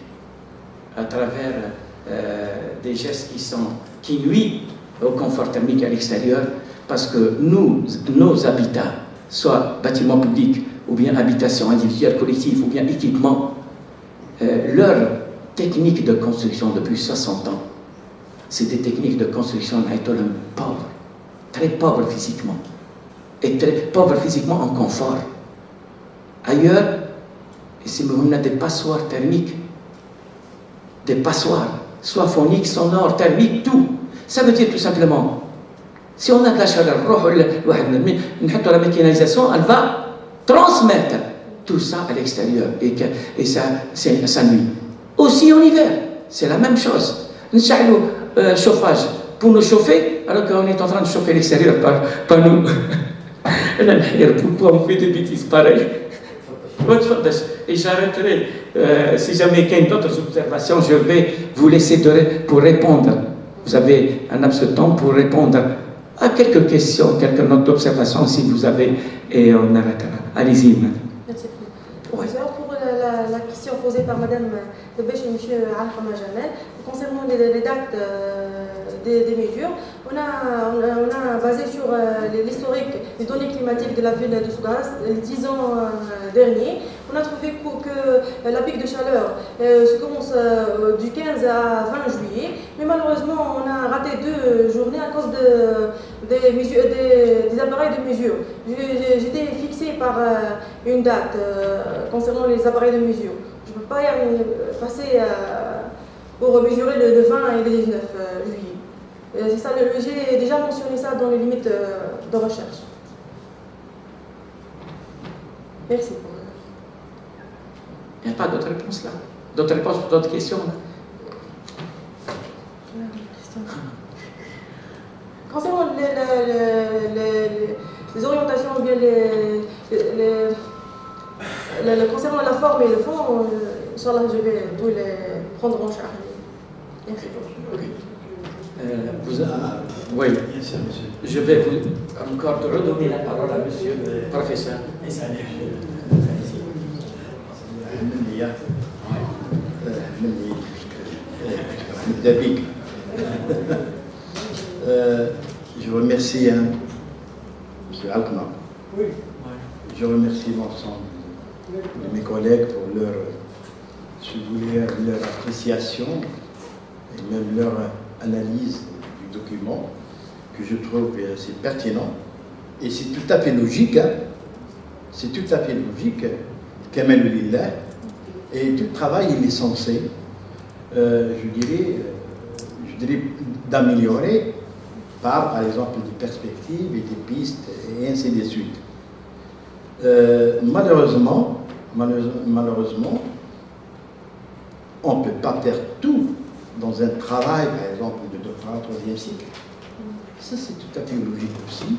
à travers des gestes qui nuisent au confort thermique à l'extérieur, parce que nos habitats, soit bâtiments publics, ou bien habitations individuelles, collectives, ou bien équipements, leur technique de construction depuis 60 ans, c'est des techniques de construction pauvres, très pauvres physiquement, et très pauvres physiquement en confort. Ailleurs, on a des passoires thermiques, des passoires, soit phoniques, sonores, thermiques, tout. Ça veut dire tout simplement, si on a de la chaleur, la mécanisation, elle va transmettre tout ça à l'extérieur, et ça nuit. Aussi en hiver, c'est la même chose. Nous avons chauffage pour nous chauffer, alors qu'on est en train de chauffer l'extérieur, pas nous. Pourquoi on fait des bêtises pareilles? Et j'arrêterai. Si jamais il y a d'autres observations, je vais vous laisser pour répondre. Vous avez un laps de temps pour répondre à quelques questions, quelques notes d'observation si vous avez, et on arrêtera. Allez-y. Merci. Professeur, pour la question posée par Mme Debèche et M. Alhama Jamel, concernant les dates des mesures, on a basé sur l'historique des données climatiques de la ville de Sougaras, les 10 ans derniers. On a trouvé que la pic de chaleur se commence du 15 à 20 juillet, mais malheureusement on a raté 2 journées à cause des appareils de mesure. J'étais fixée par une date concernant les appareils de mesure. Je ne peux pas passer pour mesurer le 20 et le 19 juillet. C'est ça, j'ai déjà mentionné ça dans les limites de recherche. Merci. Il n'y a pas d'autres réponses là? D'autres réponses pour d'autres questions là? Concernant les orientations, ou bien concernant la forme et le fond, Inch'Allah, je vais tous les prendre en charge. Merci. Oui, Bien sûr, monsieur. je vais vous encore redonner la parole à monsieur le professeur. Et ça allait. Je remercie M. Altman. Je remercie l'ensemble de mes collègues pour leur, si vous voulez, leur appréciation et même leur analyse du document que je trouve assez pertinent. Et c'est tout à fait logique, hein. C'est tout à fait logique, Kamel Lillah, et tout travail il est censé, je dirais d'améliorer par exemple, des perspectives et des pistes, et ainsi de suite. Malheureusement, on ne peut pas faire tout dans un travail, par exemple, de doctorat 3e cycle. Ça, c'est tout à fait logique aussi.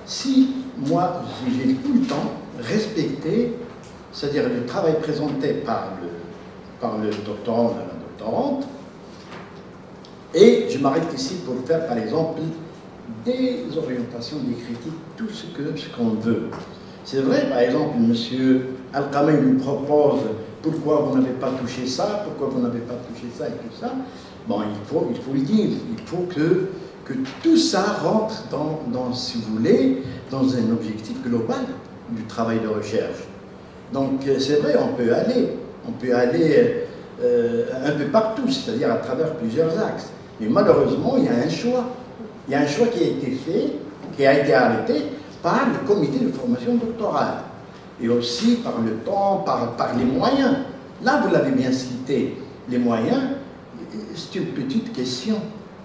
Si moi, j'ai tout le temps respecté, c'est-à-dire le travail présenté par le doctorant ou la doctorante, et je m'arrête ici pour faire, par exemple, des orientations, des critiques, tout ce qu'on veut. C'est vrai, par exemple, M. Al-Kamay lui propose pourquoi vous n'avez pas touché ça, pourquoi vous n'avez pas touché ça et tout ça. Bon, il faut le dire, il faut que tout ça rentre si vous voulez, dans un objectif global du travail de recherche. Donc, c'est vrai, on peut aller un peu partout, c'est-à-dire à travers plusieurs axes. Mais malheureusement, il y a un choix. Il y a un choix qui a été fait, qui a été arrêté par le comité de formation doctorale. Et aussi par le temps, par les moyens. Là, vous l'avez bien cité, les moyens, c'est une petite question.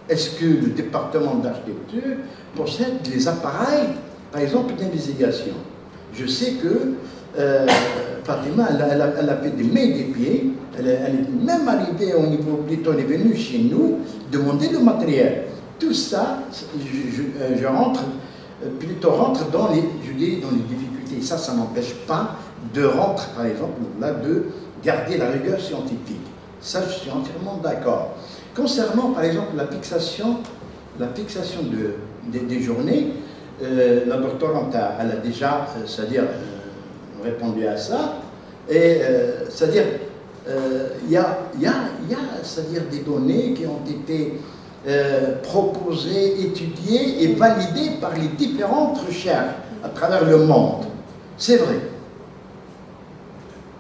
Est-ce que le département d'architecture possède les appareils, par exemple, d'investigation? Je sais que Fatima, elle a fait des mains et des pieds, elle est même arrivée au niveau plutôt, elle est venue chez nous demander le matériel. Tout ça, je rentre dans les difficultés. Ça n'empêche pas de rentrer, par exemple, là, de garder la rigueur scientifique. Ça, je suis entièrement d'accord. Concernant, par exemple, la fixation des journées, la doctorante, elle a déjà, c'est-à-dire, répondu à ça. Et, c'est-à-dire, il y a c'est-à-dire des données qui ont été proposées, étudiées et validées par les différentes recherches à travers le monde. C'est vrai.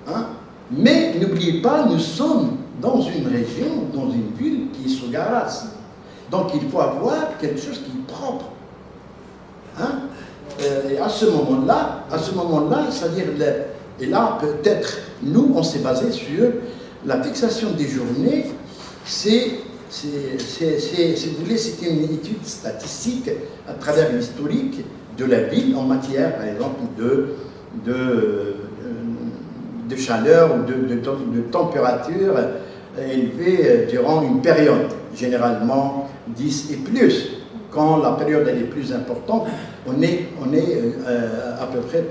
Hein? Mais n'oubliez pas, nous sommes dans une région, dans une ville qui est sous Garas. Donc il faut avoir quelque chose qui est propre. Hein? Et à ce moment-là, c'est-à-dire, et là peut-être, nous, on s'est basé sur la fixation des journées, si vous voulez, c'était une étude statistique à travers l'historique de la ville en matière, par exemple, de chaleur ou de température élevée durant une période, généralement 10 et plus. Quand la période elle est plus importante, on est à peu près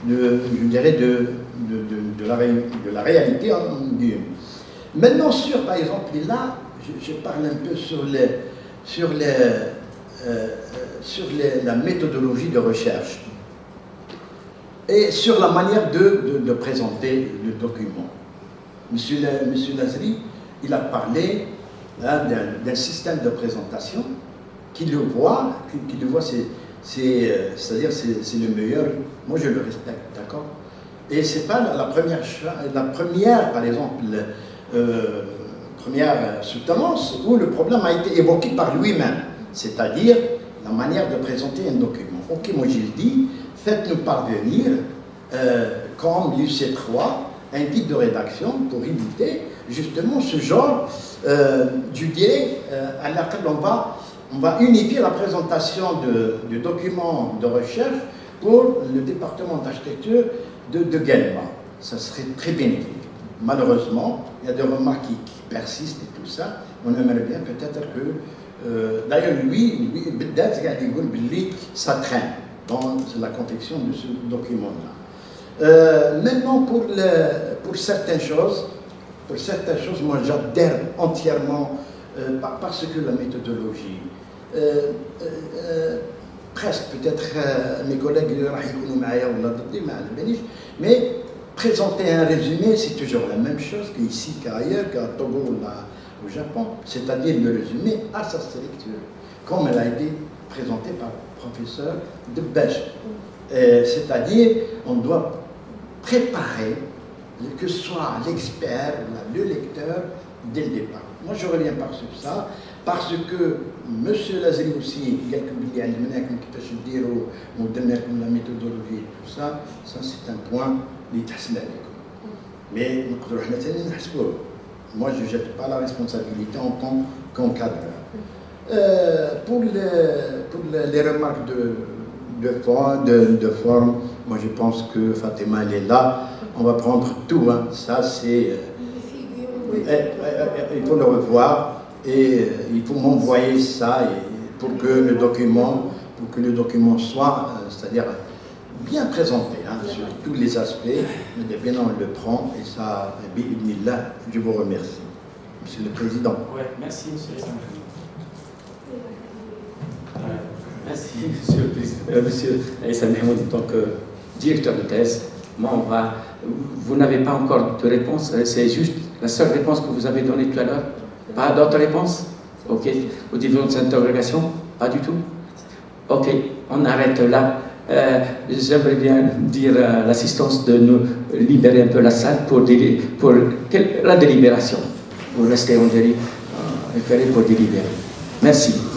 je dirais de la réalité en Dieu. Maintenant, par exemple, là, je parle un peu sur la méthodologie de recherche et sur la manière de présenter le document. Monsieur Lazri, il a parlé d'un système de présentation qu'il le voit, c'est-à-dire c'est le meilleur. Moi, je le respecte, d'accord? Et c'est pas la première, par exemple, première soutenance où le problème a été évoqué par lui-même, c'est-à-dire la manière de présenter un document. Ok, moi j'ai dit, faites-nous parvenir, comme l'UC3, un guide de rédaction pour éviter justement ce genre, je dirais, à laquelle on va unifier la présentation de documents de recherche pour le département d'architecture de Guelma. Ça serait très bénéfique. Malheureusement, il y a des remarques qui persistent et tout ça. On aimerait bien peut-être que... d'ailleurs, lui, ça traîne dans la confection de ce document-là. Maintenant, pour certaines choses, moi j'adhère entièrement parce que la méthodologie, presque peut-être mes collègues mais présenter un résumé, c'est toujours la même chose qu'ici, qu'ailleurs, qu'à Togo ou au Japon, c'est-à-dire le résumé à sa structure, comme elle a été présentée par le professeur de Belge. C'est-à-dire, on doit préparer que ce soit l'expert, le lecteur, dès le départ. Moi, je reviens par sur ça, parce que M. Lazari aussi, quelques billets, la méthodologie, tout ça, c'est un point d'Itasla. Mais moi, je ne jette pas la responsabilité en tant qu'encadreur. Pour les remarques de forme, moi je pense que Fatima elle est là, on va prendre tout, hein. Ça c'est... il faut le revoir et il faut m'envoyer ça pour que le document soit, c'est-à-dire bien présenté, hein, sur tous les aspects, mais bien on le prend et ça, bi'idnillah, je vous remercie. Monsieur le Président. Oui, merci Monsieur Issa Mahmoud. Merci, Monsieur le Président. Monsieur Issa Mahmoud, en tant que directeur de thèse, moi, vous n'avez pas encore de réponse, c'est juste la seule réponse que vous avez donnée tout à l'heure. Pas d'autres réponses? Ok. Aux différentes interrogations? Pas du tout? Ok, on arrête là. J'aimerais bien dire à l'assistance de nous libérer un peu la salle pour la délibération. Pour rester en référé pour délibérer. Merci.